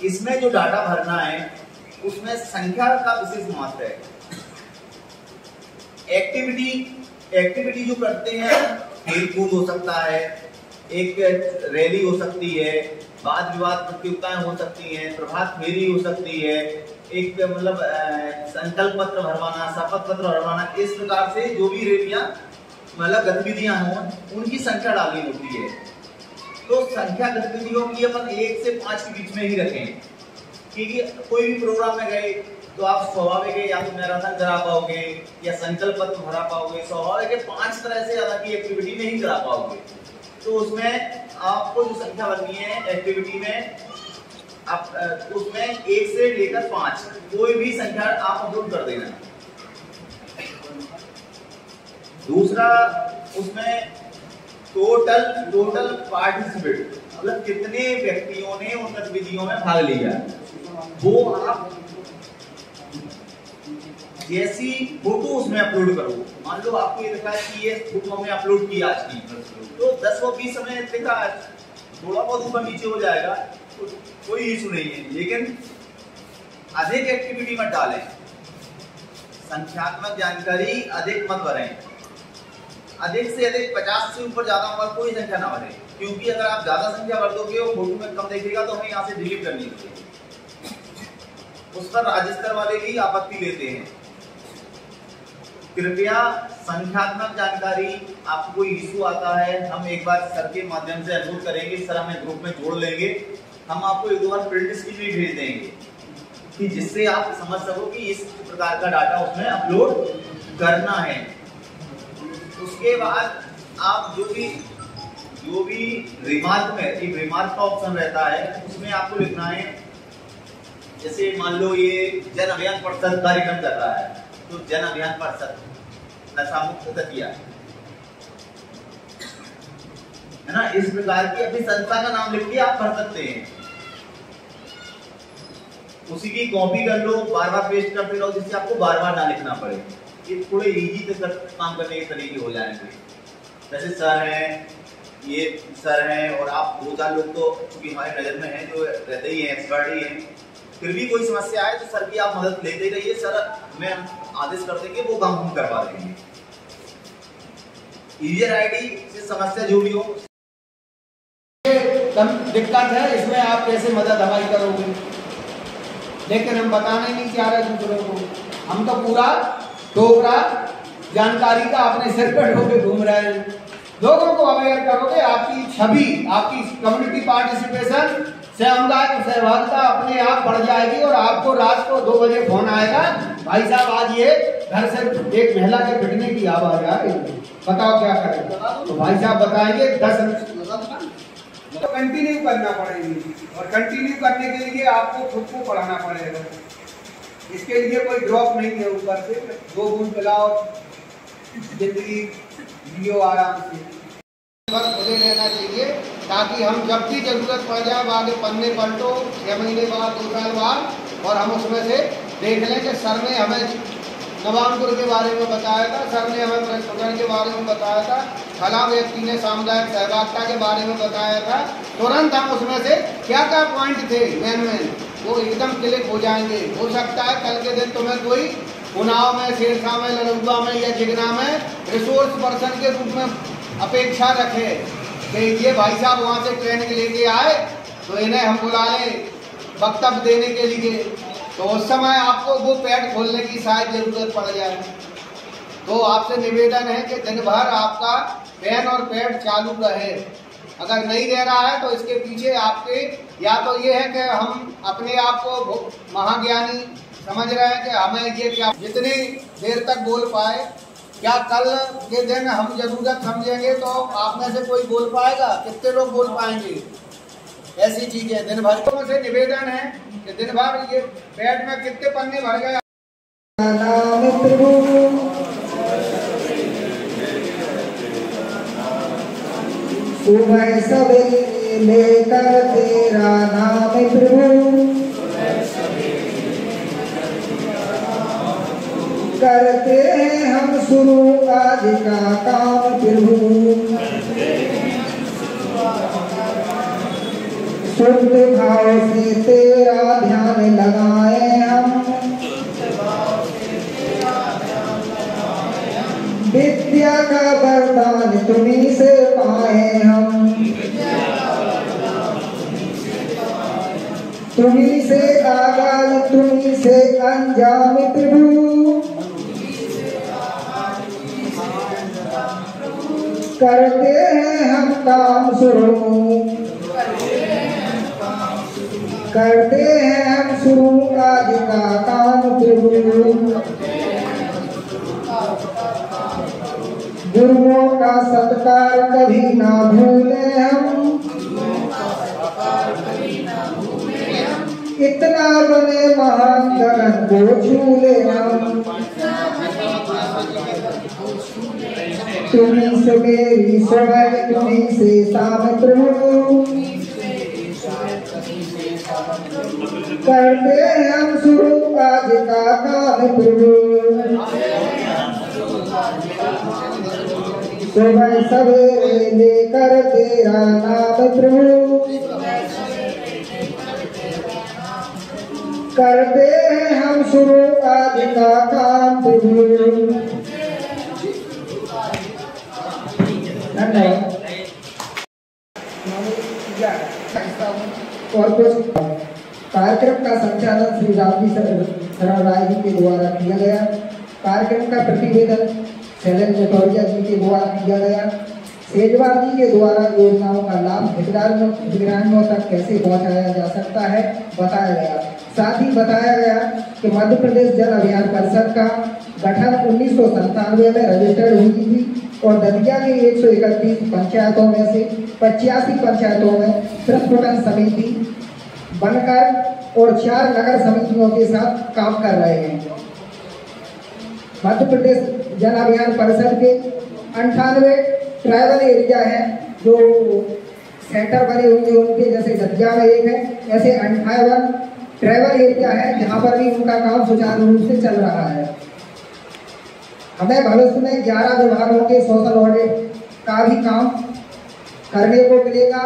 इसमें जो डाटा भरना है उसमें संख्या का विशेष महत्व है। एक्टिविटी जो करते हैं, खेल कूद हो सकता है, एक रैली हो सकती है, वाद विवाद प्रतियोगिताएं हो सकती हैं, प्रभात फेरी हो सकती है, एक मतलब संकल्प पत्र भरवाना, शपथ पत्र भरवाना, इस प्रकार से जो भी रैलियां मतलब गतिविधियां हों उनकी संख्या डालनी होती है। तो संख्या गतिविधियों की अपन 1 से 5 के बीच में ही रखें, क्योंकि कोई भी प्रोग्राम में गए तो आप स्वाभाविक है या तो मैराथन करा पाओगे या संकल्प पत्र भरा पाओगे, स्वाभाविक है 5 तरह से ज्यादा की एक्टिविटी नहीं करा पाओगे। तो उसमें आपको जो संख्या बननी है एक्टिविटी में, आप उसमें 1 से लेकर 5 कोई भी संख्या आप अपलोड कर देना। दूसरा, उसमें टोटल पार्टिसिपेट, मतलब कितने व्यक्तियों ने उन गतिविधियों में भाग लिया, वो आप जैसी फोटो उसमें अपलोड करो। मान लो आपको ये दिखा कि ये फोटो हमने अपलोड की आज की, तो 10 व 20 समय दिखा, थोड़ा बहुत ऊपर नीचे हो जाएगा तो कोई इशू नहीं है, लेकिन अधिक एक्टिविटी मत डालें, संख्यात्मक जानकारी अधिक मत भरें। अधिक से अधिक 50 से ऊपर ज्यादा होगा कोई संख्या ना भरें, क्योंकि अगर आप ज्यादा संख्या भर दोगे और फोटो में कम देखेगा तो हमें यहाँ से डिलीट करनी होगी। उस पर राज्य स्तर वाले भी आपत्ति लेते हैं। कृपया संख्यात्मक जानकारी, आपको कोई इशू आता है, हम एक बार सर के माध्यम से अनुरोध करेंगे, सर हमें ग्रुप में जोड़ लेंगे, हम आपको एक दो बार प्रिंट स्क्रीन भी भेज देंगे कि जिससे आप समझ सको कि इस प्रकार का डाटा उसमें अपलोड करना है। उसके बाद आप जो भी रिमार्क में एक रिमार्क का ऑप्शन रहता है, उसमें आपको लिखना है, जैसे मान लो ये जन अभियान परिषद कार्यक्रम कर रहा है, तो जन अभियान परिषद नशा मुक्त दतिया, है ना, इस प्रकार की अपनी संस्था का नाम लिख के आप भर सकते हैं। उसी की कॉपी कर लो, बार बार पेस्ट करते रहो, जिससे आपको बार बार ना लिखना पड़े। ये थोड़े इजी से काम करने के तरीके हो जाएंगे। जैसे सर हैं, ये सर हैं, और आप दो चार लोग तो क्योंकि हमारे नजर में हैं जो रहते ही हैं, एक्सपर्ट ही हैं, फिर भी कोई समस्या आए तो सर की आप मदद लेते रहिए, सर हमें आदेश कर देंगे, वो काम हम करवा देंगे। यूजर आईडी से समस्या जो भी हो, दिक्कत है, इसमें आप कैसे मदद हमारी करोगे? लेकिन हम बताने नहीं चाह रहे दूसरों को, हम तो पूरा टोकरा जानकारी का अपने सिर पर ढोके घूम रहे हैं। लोगों को अवेयर करोगे, आपकी छवि, आपकी कम्युनिटी पार्टिसिपेशन, सहभागिता अपने आप बढ़ जाएगी। और आपको रात को 2 बजे फोन आएगा, भाई साहब आज ये घर से एक महिला के पिटने की आवाज आ रही है, बताओ क्या करें? तो भाई साहब बताएंगे 10 तो कंटिन्यू करना पड़ेगी, और कंटिन्यू करने के लिए आपको खुद को पढ़ाना पड़ेगा। इसके लिए कोई ड्रॉप नहीं है ऊपर से, 2 बूंद पिलाओ, जिंदगी जियो आराम से। बस खुले रहना चाहिए, ताकि हम जब भी जरूरत पड़ जाए आगे पन्ने पलटो 6 महीने बाद, 2 साल बाद, और हम उसमें से देख लें कि सर ने हमें नवानपुर के बारे में बताया था, सर ने हमें प्रशिक्षण के बारे में बताया था, फला व्यक्ति ने सामुदायिक सहभागिता के बारे में बताया था, तुरंत हम उसमें से क्या क्या पॉइंट थे मेन वो एकदम क्लिक हो जाएंगे। हो सकता है कल के दिन तुम्हें कोई उन्नाव में, सिरसा में, लड़ुआ में या जिगना में रिसोर्स पर्सन के रूप में अपेक्षा रखे कि ये भाई साहब वहाँ से ट्रेनिंग लेके आए तो इन्हें हम बुला लें वक्तव्य देने के लिए, तो उस समय आपको वो पैड खोलने की शायद जरूरत पड़ जाए। तो आपसे निवेदन है कि दिन भर आपका पेन और पैड चालू रहे। अगर नहीं रह रहा है तो इसके पीछे आपके या तो ये है कि हम अपने आप को महाज्ञानी समझ रहे हैं कि हमें ये क्या जितनी देर तक बोल पाए, क्या कल के दिन हम जरूरत समझेंगे तो आप में से कोई बोल पाएगा? कितने लोग बोल पाएंगे? ऐसी चीजें दिन भर को से निवेदन है कि दिन भर ये पेट में कितने पन्ने भर गए। नाम प्रभु सुबह सवेरे लेकर तेरा नाम प्रभु, करते हैं हम शुरू आज का काम प्रभु, शुद्ध भाव से तेरा ध्यान लगाए हम, विद्या का वरदान तुम्हीं से पाए हम, तुम्हीं से आगाज तुम्हीं से अंजाम प्रभु, करते हैं हम काम शुरू, करते हैं हम शुरू आज का काम प्रभु, गुरुओं का सत्कार कभी ना भूले हम, इतना बने महान गगन को छूले हम, तुम्हीं से मेरी सुबह तुम्हीं से शाम प्रभु, करते हैं हम शुरू आज का काम प्रभु, सुबह सवेरे लेकर तेरा नाम प्रभु, करते हैं हम शुरू आज का काम प्रभु। और कुछ कार्यक्रम का संचालन श्री रामजी शरण राय जी के द्वारा किया गया। कार्यक्रम का प्रतिवेदन शैलेंद्र नेटौरिया जी के द्वारा किया गया। सेजवार जी के द्वारा योजनाओं का लाभ हितग्राहियों तक कैसे पहुंचाया जा सकता है बताया गया। साथ ही बताया गया कि मध्य प्रदेश जल अभियान परिषद का गठन 1997 में रजिस्टर्ड हुई थी और दतिया के 131 पंचायतों में से 85 पंचायतों में प्रस्फुटन समिति बनकर और 4 नगर समितियों के साथ काम कर रहे हैं। मध्य प्रदेश जल अभियान परिषद के 98 ट्राइबल एरिया हैं जो सेंटर बने हुए उनके, जैसे दतिया में एक है, ऐसे 58 ट्राइबल एरिया है जहाँ पर भी उनका काम सुचारू रूप से चल रहा है। हमें भविष्य में 11 विभागों के सोशल ऑडिट का भी काम करने को मिलेगा।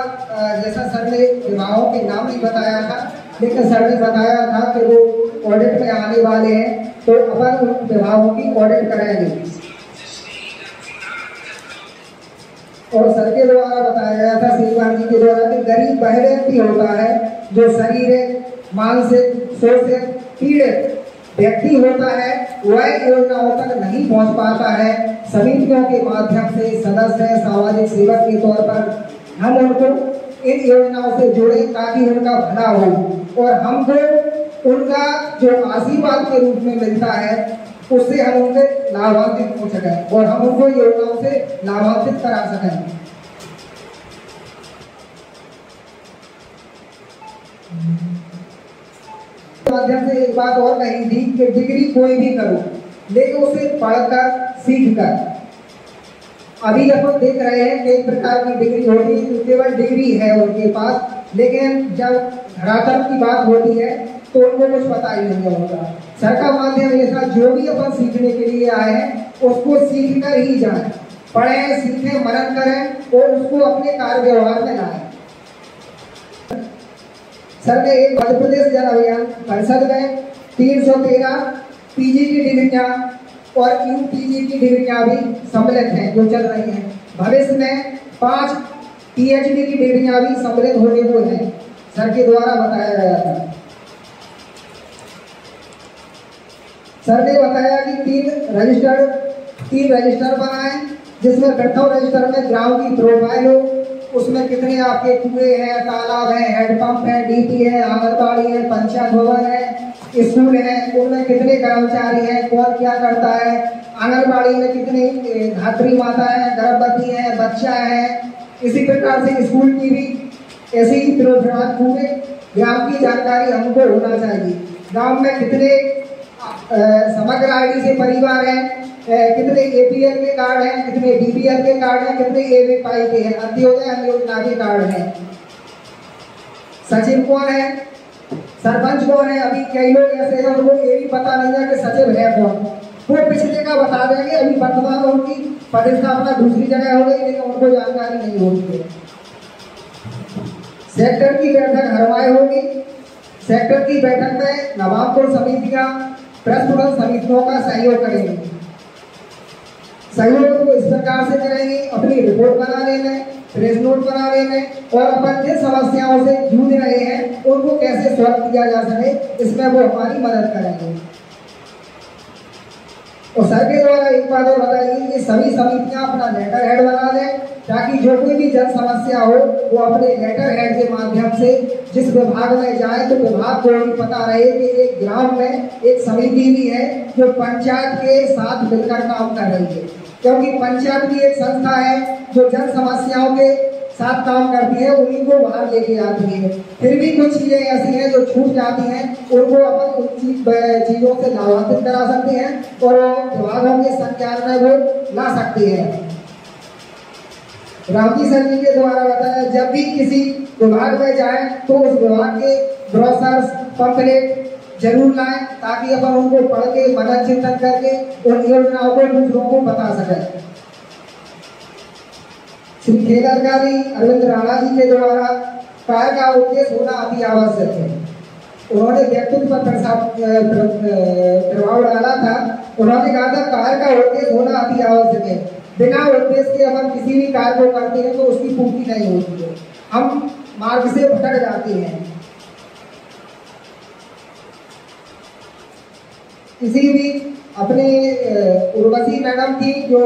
जैसा सर ने विभागों के नाम नहीं बताया था, लेकिन सर ने बताया था कि वो ऑडिट में आने वाले हैं, तो अपन उन विभागों की ऑडिट करेंगे। और सर के द्वारा बताया गया था, सेजवार जी के द्वारा, कि गरीब वह व्यक्ति होता है जो शारीरिक, मानसिक, शोषित, पीड़ित व्यक्ति होता है, वह योजनाओं तक नहीं पहुंच पाता है। समितियों के माध्यम से सदस्य सामाजिक सेवक के तौर पर हम उनको इन योजनाओं से जोड़ें ताकि उनका भला हो और हमको उनका जो आशीर्वाद के रूप में मिलता है उससे हम उनके लाभान्वित हो सकें और हम उनको योजनाओं से लाभान्वित करा सकें। माध्यम से एक बात और कही थी कि डिग्री कोई भी करो, लेकिन उसे पढ़कर सीख कर। अभी अपन देख रहे हैं कई प्रकार की डिग्री होती है, तो केवल डिग्री है उनके पास, लेकिन जब धरातल की बात होती है तो उनको कुछ पता ही नहीं होगा। सर का माध्यम ये था, जो भी अपन सीखने के लिए आए हैं उसको सीख कर ही जाए, पढ़ें, सीखें, मनन करें और उसको अपने कार्य व्यवहार में लाएं। सर ने एक मध्य प्रदेश जल अभियान परिषद में 313 पीजी की डिग्रियां और यूपीजी की डिग्रियां भी सम्मिलित हैं जो चल रही हैं। भविष्य में 5 पीएचडी की डिग्रियां भी सम्मिलित होने को हैं, सर के द्वारा बताया गया था। सर ने बताया कि 3 रजिस्टर बनाएं, जिसमें प्रथम रजिस्टर में ग्राम की प्रोफाइल हो, उसमें कितने आपके कुएं हैं, तालाब हैं, हैंडपंप है, डीपी है, आंगनबाड़ी है, पंचायत भवन है, स्कूल है, उनमें कितने कर्मचारी हैं, कौन क्या करता है, आंगनबाड़ी में कितनी धात्री माता है, गर्भवती है, बच्चा है। इसी प्रकार से स्कूल की भी ऐसी ही पूरे ग्राम की जानकारी हमको होना चाहिए। गांव में कितने समग्र आईडी से परिवार हैं, कितने एपीएल के कार्ड हैं, कितने बीपीएल के कार्ड हैं, कितने एवीपाई के हैं, अंत्योदय अन्न योजना के कार्ड हैं। सचिव कौन है, सरपंच कौन है, अभी कई लोग ऐसे हैं उनको ये भी पता नहीं है कि सचिव है कौन। वो पिछले का बता देंगे, अभी वर्तमान में उनकी पदस्थापना दूसरी जगह हो गई, लेकिन उनको जानकारी नहीं होती है। सेक्टर की बैठक हरवाए होगी। सेक्टर की बैठक में नवाबपुर समितियां प्रस्फुटन समितियों का सहयोग करेंगी। सहयोग को इस प्रकार से करेंगे, अपनी रिपोर्ट बनाने में, प्रेस नोट बनाने में और अपन जिन समस्याओं से जूझ रहे हैं उनको कैसे सॉल्व किया जा सके, इसमें वो हमारी मदद करेंगे। और सर के द्वारा एक बात और बताइए कि सभी समितियां अपना लेटर हेड बना दें, ताकि जो कोई भी जन समस्या हो वो अपने लेटर हेड के माध्यम से जिस विभाग में जाए तो विभाग को भी पता रहे कि एक ग्राम में एक समिति भी है जो पंचायत के साथ मिलकर काम कर रही है, क्योंकि पंचायत भी एक संस्था है जो जन समस्याओं के साथ काम करती है, उन्हीं को बाहर लेके आती है। फिर भी कुछ चीजें ऐसी हैं जो छूट जाती हैं, उनको अपन उन चीजों से लाभान्वित करा सकते हैं और विभागों के संज्ञान में वो ला सकते हैं। रामजी सर जी के द्वारा बताया, जब भी किसी विभाग में जाए तो उस विभाग के ब्रोशर्स, पम्फलेट जरूर लाएं, ताकि अपन उनको पढ़ के मनन चिंतन करके उन योजनाओं को दूसरों को बता सकें। श्री खेल अधिकारी अरविंद राणा जी के द्वारा कार्य का उद्देश्य होना अति आवश्यक है। उन्होंने व्यक्तित्व पर प्रभाव डाला था। उन्होंने कहा था कार्य का उद्देश्य होना अति आवश्यक है। बिना उद्देश्य के अपन किसी भी कार्य को करते हैं तो उसकी पूर्ति नहीं होती है, हम मार्ग से भटक जाते हैं। किसी भी अपने उर्वशी मैडम थी जो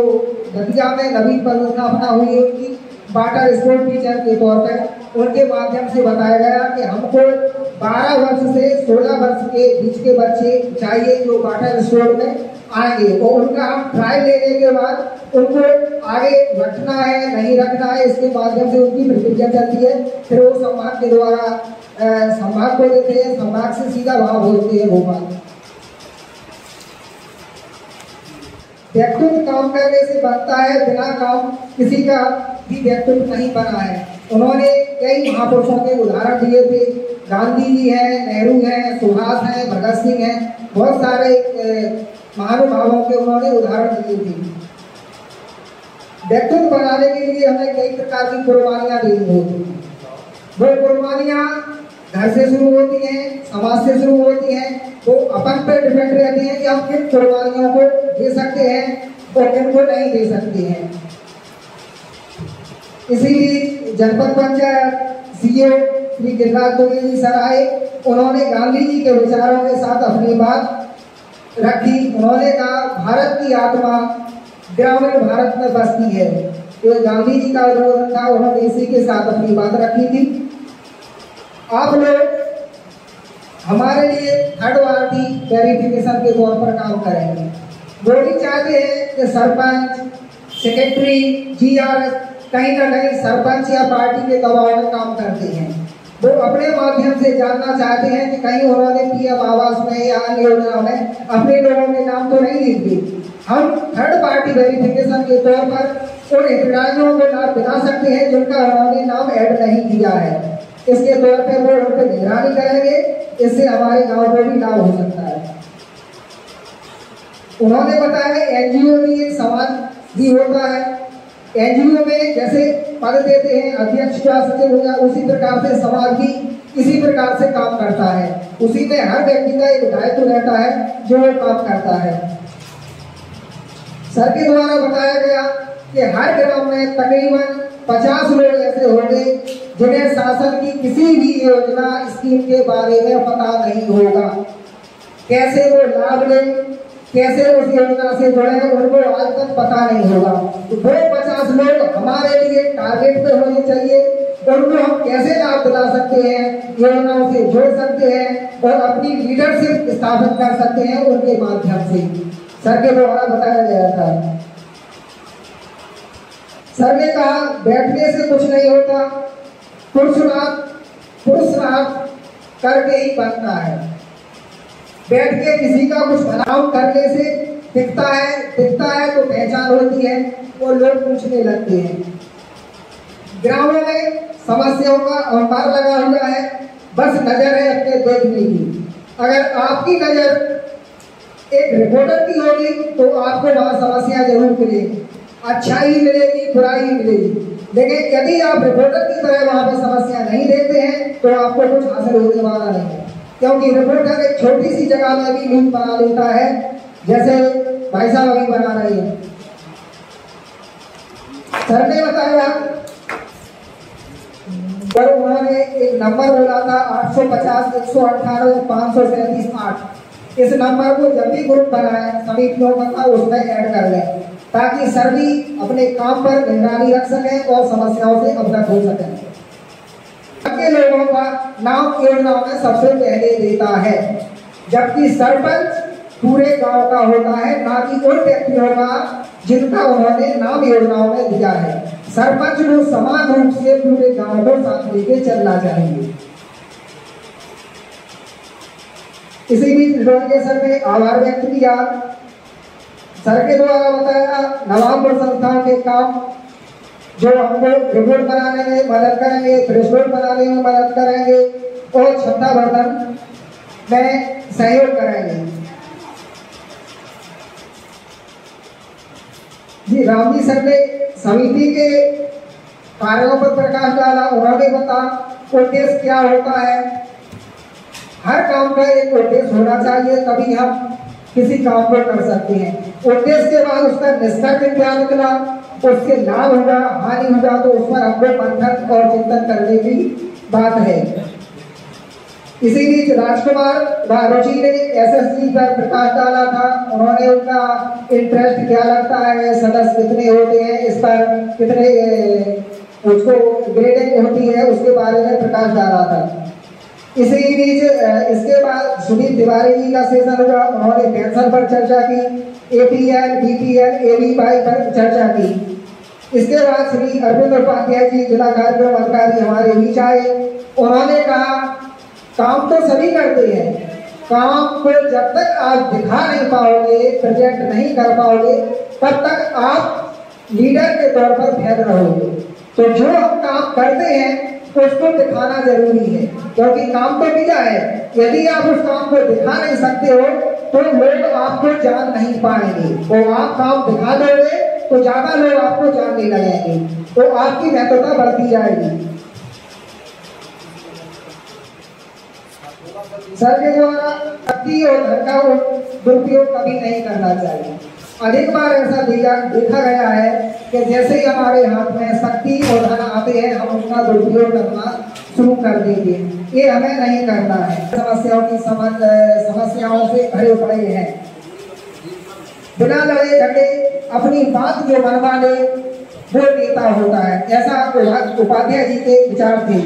दतिया में नवीन पदस्थापना हुई है उनकी वाटर स्पोर्ट टीचर के तौर पर, उनके माध्यम से बताया गया कि हमको 12 वर्ष से 16 वर्ष के बीच के बच्चे चाहिए जो वाटर स्पोर्ट में आएंगे, और उनका हम ट्रायल लेने के बाद उनको आगे रखना है नहीं रखना है इसके माध्यम से उनकी प्रक्रिया चलती है। फिर वो संभाग के द्वारा संभाग को देते हैं, संभाग से सीधा वहां भेजते हैं भोपाल। व्यक्तित्व काम करने से बनता है, बिना काम किसी का भी व्यक्तित्व नहीं बना है। उन्होंने कई महापुरुषों के उदाहरण दिए थे, गांधी जी हैं, नेहरू हैं, सुभाष हैं, भगत सिंह हैं, बहुत सारे महानुभावों के उन्होंने उदाहरण दिए थे। व्यक्तित्व बनाने के लिए हमें कई प्रकार की कुर्बानियां देनी होती हैं। वो कुर्बानियां घर से शुरू होती हैं, समाज से शुरू होती हैं, वो अपन पर डिपेंड रहती हैं कि हम किन कुर्बानियों को दे सकते हैं और किन को नहीं दे सकते हैं। इसीलिए जनपद पंचायत सीओ श्री गिरिराज दुबे जी सर आए, उन्होंने गांधी जी के विचारों के साथ अपनी बात रखी। उन्होंने कहा भारत की आत्मा ग्रामीण भारत में बसती है, ये गांधी जी का उद्बोधन था, उन्होंने इसी के साथ अपनी बात रखी थी। आप लोग हमारे लिए थर्ड पार्टी वेरिफिकेशन के तौर पर काम करेंगे। वो भी चाहते हैं कि सरपंच, सेक्रेटरी, जीआरएस कहीं ना कहीं सरपंच या पार्टी के दबाव में काम करते हैं। वो अपने माध्यम से जानना चाहते हैं कि कहीं उन्होंने पीएम आवास में या अन्य योजना में अपने लोगों के नाम तो नहीं लिख दिए। हम थर्ड पार्टी वेरिफिकेशन के तौर पर उन हितग्राहियों को लाभ दिला सकते हैं जिनका उन्होंने नाम ऐड नहीं किया है। इसके तौर पर वो उन पर निगरानी करेंगे, इससे हमारे गांव को भी लाभ हो सकता है। उन्होंने बताया एनजीओ भी एक समाज भी होता है। एनजीओ में जैसे पद देते हैं अध्यक्ष या सचिव हो गया, उसी प्रकार से समाज भी इसी प्रकार से काम करता है। उसी में हर व्यक्ति का एक दायित्व रहता है जो वो काम करता है। सर के द्वारा बताया गया कि हर ग्राम में तकरीबन 50 लोग ऐसे होंगे जिन्हें शासन की किसी भी योजना स्कीम के बारे में पता नहीं होगा। कैसे वो लाभ लें, कैसे उस योजना से जुड़े, उनको आज तक पता नहीं होगा। तो वो 50 लोग हमारे लिए टारगेट पे होने चाहिए। उनको हम कैसे लाभ दिला सकते हैं, योजनाओं से जोड़ सकते हैं और अपनी लीडरशिप स्थापित कर सकते हैं उनके माध्यम से सर के द्वारा बताया गया था। सर ने कहा बैठने से कुछ नहीं होता, पुरुषार्थ करके ही बनता है। बैठ के किसी का कुछ भलाव करने से दिखता है तो पहचान होती है और लोग पूछने लगते हैं। ग्रामों में समस्याओं का अंबार लगा हुआ है, बस नजर है अपने देखने की। अगर आपकी नजर एक रिपोर्टर की होगी तो आपको वहां समस्या जरूर मिलेगी, अच्छाई मिलेगी, बुराई मिलेगी। लेकिन यदि आप रिपोर्टर की तरह वहां पे समस्या नहीं देखते हैं तो आपको कुछ हासिल होने वाला नहीं है, क्योंकि रिपोर्टर एक छोटी सी जगह में भी न्यूज बना लेता है, जैसे भाई साहब अभी बना रहे हैं। सर ने बताया पर उन्होंने एक नंबर बोला था 850 198 537 8। इस नंबर को जब भी ग्रुप बनाए समितियों का उसमें ऐड कर लें ताकि सर भी अपने काम पर निगरानी रख सकें और समस्याओं से अवगत हो सकें। के लोगों का नाम योजनाओं में सबसे पहले देता है, जबकि सरपंच पूरे गांव का होता है, ना कि उन व्यक्तियों का जिनका उन्होंने नाम योजनाओं में दिया है। सरपंच को समान रूप से पूरे गांव को साथ लेके चलना चाहिए। इसी बीच सर ने आभार व्यक्त किया। सर के द्वारा बताया नवाबपुर संस्थाओं के काम जो हमको रिपोर्ट बनाने में मदद करेंगे, थ्रेशोल्ड बनाने में मदद करेंगे और क्षमता वर्धन में सहयोग करेंगे। जी रामजी सर ने समिति के कार्यों पर प्रकाश डाला। उन्होंने बताया उद्देश्य क्या होता है। हर काम का एक उद्देश्य होना चाहिए, तभी हम किसी काम को कर सकते हैं। उद्देश्य के बाद उसका निष्कर्ष क्या निकला, उसके लाभ होगा, हानि होगा, तो उस पर हमको मंथन और चिंतन करने की बात है। इसी बीच राजकुमार रुचि ने एसएसजी पर प्रकाश डाला था। उन्होंने उनका इंटरेस्ट क्या लगता है, सदस्य कितने होते हैं, इस पर कितने उसको ग्रेडिंग होती है, उसके बारे में प्रकाश डाला था। इसी बीच इसके बाद सुनील तिवारी जी का सेशन हुआ। उन्होंने पेंशन पर चर्चा की, एपीएल, बीपीएल, एबीवाई पर चर्चा की। इसके बाद श्री अरविंद उपाध्याय जी जिला कार्यक्रम अधिकारी हमारे बीच आए। उन्होंने कहा काम तो सभी करते हैं, काम को जब तक आप दिखा नहीं पाओगे, प्रेजेंट नहीं कर पाओगे, तब तक आप लीडर के तौर पर फेल रहोगे। तो जो हम काम करते हैं उसको दिखाना जरूरी है, क्योंकि काम तो किया है। यदि आप उस काम को दिखा नहीं सकते हो तो लोग आपको जान नहीं पाएंगे। तो आप काम दिखा दोगे तो ज्यादा लोग आपको जानने लगेंगे, तो आपकी महत्वता बढ़ती जाएगी। सर के द्वारा शक्ति और धन का दुरुपयोग कभी नहीं करना चाहिए। अधिक बार ऐसा देखा गया है कि जैसे ही हमारे हाथ में शक्ति और धन आते हैं हम उसका दुरुपयोग करना शुरू कर देंगे। ये हमें नहीं करना है। समस्याओं से भरे पड़े हैं, बिना लड़े झगड़े अपनी बात जो मनवा ले वो नेता होता है, ऐसा उपाध्याय जी के विचार थे।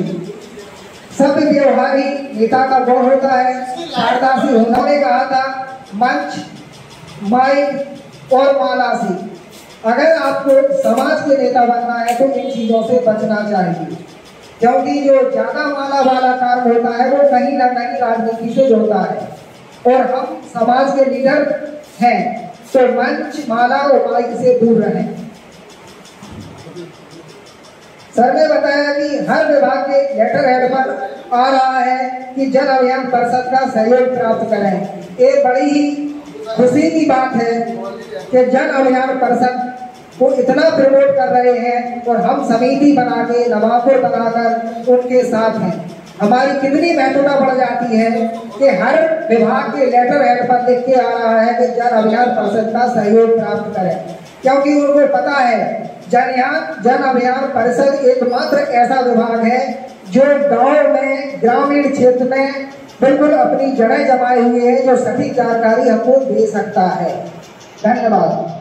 सब व्यवहारी नेता का गुण होता है। पारदर्शी उन्होंने कहा था मंच, माइक और माला से। अगर आपको समाज के नेता बनना है तो इन चीजों से बचना चाहिए, क्योंकि जो ज्यादा माला वाला कार्य होता है वो कहीं ना कहीं राजनीति से जुड़ता है। और हम समाज के लीडर हैं तो मंच, माला और माइक से दूर रहें। सर ने बताया कि हर विभाग के लेटर हेड पर आ रहा है कि जन अभियान परिषद का सहयोग प्राप्त करें। ये बड़ी ही खुशी की बात है कि जन अभियान परिषद को इतना प्रमोट कर रहे हैं और हम समिति बना के, नवाबों बनाकर उनके साथ हैं। हमारी कितनी महत्वता बढ़ जाती है कि हर विभाग के लेटर हेड पर लिख के आ रहा है कि जन अभियान परिषद का सहयोग प्राप्त करें, क्योंकि उनको पता है जन अभियान परिषद एकमात्र ऐसा विभाग है जो गांव में, ग्रामीण क्षेत्र में बिल्कुल अपनी जड़ें जमाए हुए है, जो सटीक जानकारी हमको दे सकता है। धन्यवाद।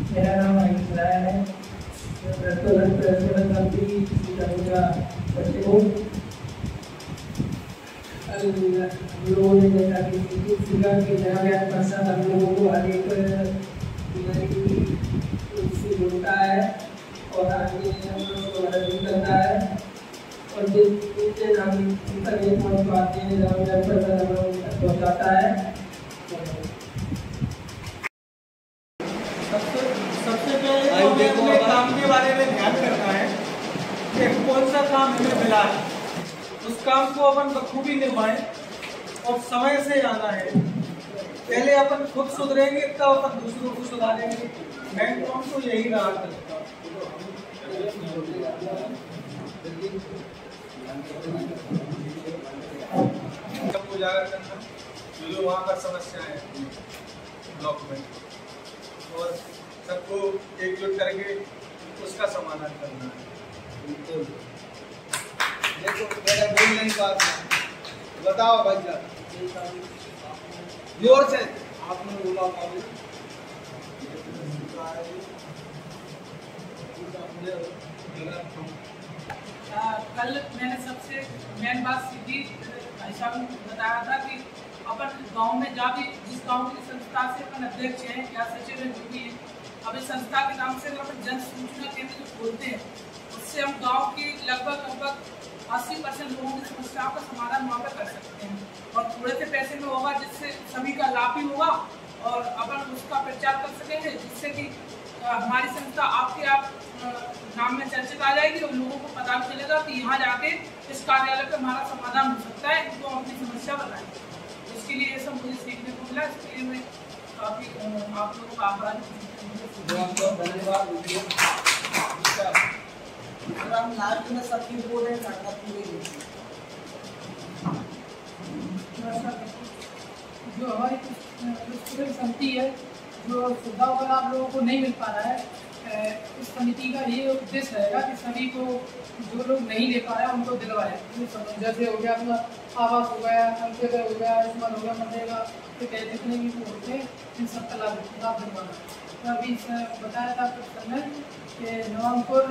मेरा नाम अनिल राय है। हम लोगों ने देखा कि जहाँ ज्ञान परिषद हम लोगों को अधिक से जोड़ता है और आगे हम लोग को मदद भी करता है। और जिससे हम इंटरनेट पर पाते हैं जहाँ ज्ञान परिषद हम लोग पहुँचाता है। सबसे पहले तो हमें अपने काम के बारे में ध्यान करना है कि कौन सा काम हमें मिला है, उस काम को अपन बखूबी निभाएं और समय से जाना है। पहले अपन खुद सुधरेंगे तब अपन दूसरों को सुधारेंगे। मेन पॉइंट तो यही रहा था। उजागर करना जो वहाँ पर समस्याएं हैं ब्लॉक में, और सबको एकजुट करके उसका समाधान करना है। बिल्कुल। देखो मेरा बोल नहीं बात, बताओ भाई साहब जोर से। आपने बोला कल मैंने सबसे मेन बात सीधी भाई साहब ने बताया था कि अपन गांव में जा भी, जिस गांव की संस्था से अपन अध्यक्ष हैं या सचिव हैं, जो भी है, अब इस संस्था के नाम से अगर अपन जन सूचना केंद्र जो खोलते हैं, उससे हम गांव की लगभग 80% लोगों की समस्याओं का समाधान वहाँ पर कर सकते हैं। और थोड़े से पैसे में होगा जिससे सभी का लाभ भी होगा और अपन उसका प्रचार कर सकेंगे, जिससे कि हमारी संस्था आपके आप नाम में चर्चित आ जाएगी और लोगों को पता भी चलेगा कि यहाँ जाके इस कार्यालय पर हमारा समाधान हो सकता है, इनको अपनी समस्या बताएंगे। इसके लिए ये सब मुझे सीखने को मिला, इसके लिए मैं काफ़ी आप लोगों का आभार धन्यवाद। लास्ट में सबकी रिपोर्ट करना पूरी जो हमारी स्टूडेंट समिति है, जो सुविधाओं का लाभ लोगों को नहीं मिल पा रहा है, इस समिति का ये उद्देश्य रहेगा कि सभी को जो लोग नहीं ले पा रहे हैं उनको दिलवाए। जैसे हो गया अपना आवास हो गया, अंत्योदय हो गया, आयुष्मान हो गया, मनरेगा के जितने भी होते हैं इन सब का लाभ दिलवाना। तो अभी बताया था सर कि नवंगपुर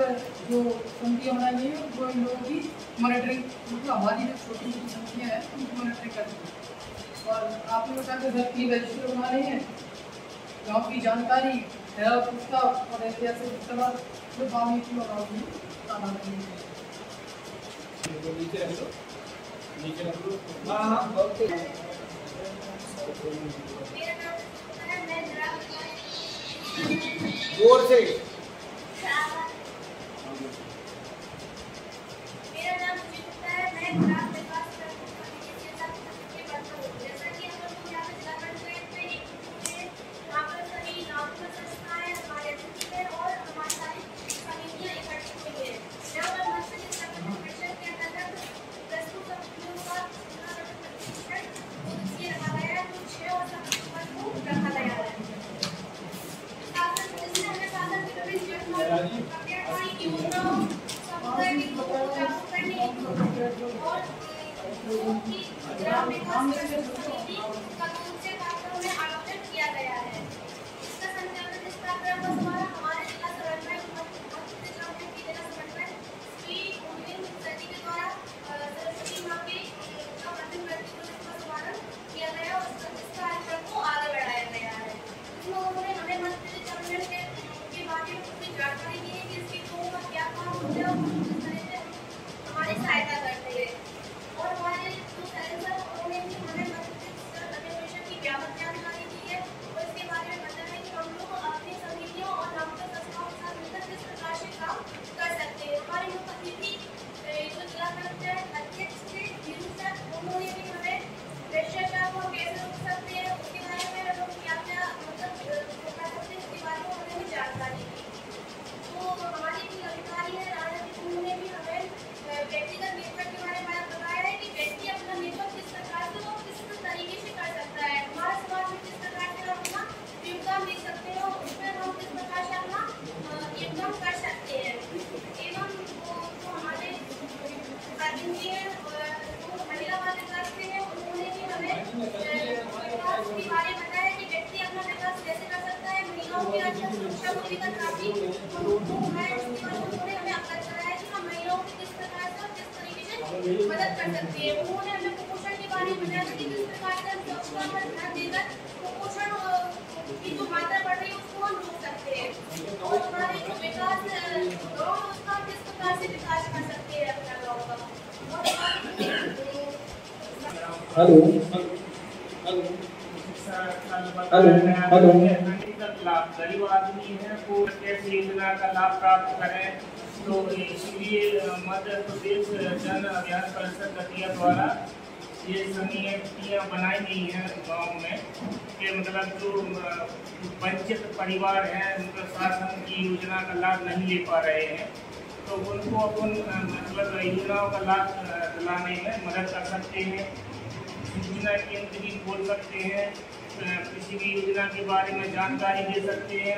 जो समितियाँ बनाई गई है वो इन लोगों की मॉनिटरिंग, मतलब हमारी जो छोटी छोटी समितियाँ हैं उनकी मॉनिटरिंग करती है। और आपने बताया कि सर की रजिस्टर बना रही हैं, गाँव की जानकारी पुस्तक और ऐतिहासिक पुस्तक जो बामी की और जोर से मदद कर सकती है। उन्होंने हमें कुपोषण के बारे में बताया कि किस प्रकार से हम स्वच्छता पर ध्यान देकर कुपोषण की जो मात्रा बढ़ रही है उसको हम रोक सकते हैं और हमारे जो विकास गाँव उसका किस प्रकार से विकास कर सकते हैं अपना गाँव का। हेलो हेलो गरीब आदमी है वो कैसे योजना का लाभ प्राप्त करें, तो इसलिए मध्य प्रदेश जन अभियान परिषद दतिया द्वारा ये समितियाँ बनाई गई हैं गांव में कि मतलब जो वंचित परिवार हैं मतलब शासन की योजना का लाभ नहीं ले पा रहे हैं तो उनको अपन मतलब योजनाओं का लाभ दिलाने में मदद कर सकते हैं। सूचना केंद्र भी खोल सकते हैं, किसी भी योजना के बारे में जानकारी दे सकते हैं,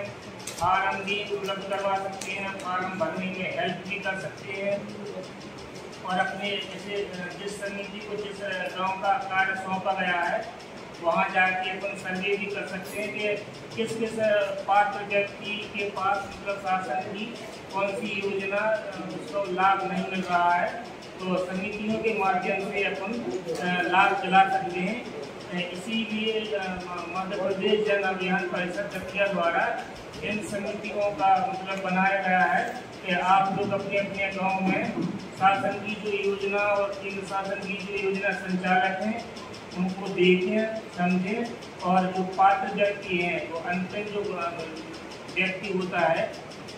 फार्म भी उपलब्ध करवा सकते हैं, फार्म भरने में हेल्प भी कर सकते हैं और अपने जैसे जिस समिति को जिस गांव का कार्य सौंपा गया है वहां जाके अपन सर्वे भी कर सकते हैं कि किस किस पात्र व्यक्ति के पास मतलब शासन की कौन सी योजना उसको लाभ नहीं मिल रहा है, तो समितियों के माध्यम से अपन लाभ दिला सकते हैं। इसीलिए मध्य प्रदेश जन अभियान परिषद दतिया द्वारा इन समितियों का मतलब बनाया गया है कि आप लोग अपने अपने गांव में शासन की जो योजना और केंद्र शासन की जो योजना संचालक हैं उनको देखें, समझें और जो पात्र व्यक्ति हैं वो अंतिम जो व्यक्ति होता है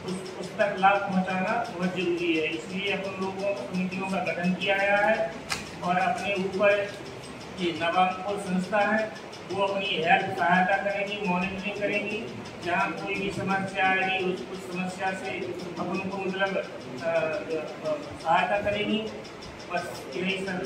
उस तक लाभ पहुंचाना बहुत जरूरी है। इसलिए अपन लोगों समितियों का गठन किया गया है और अपने ऊपर ये नवांकुर संस्था है वो अपनी हेल्प सहायता करेंगी, मॉनिटरिंग करेंगी। जहाँ कोई भी समस्या आएगी उस समस्या से अपन को मतलब सहायता करेंगी। बस यही सब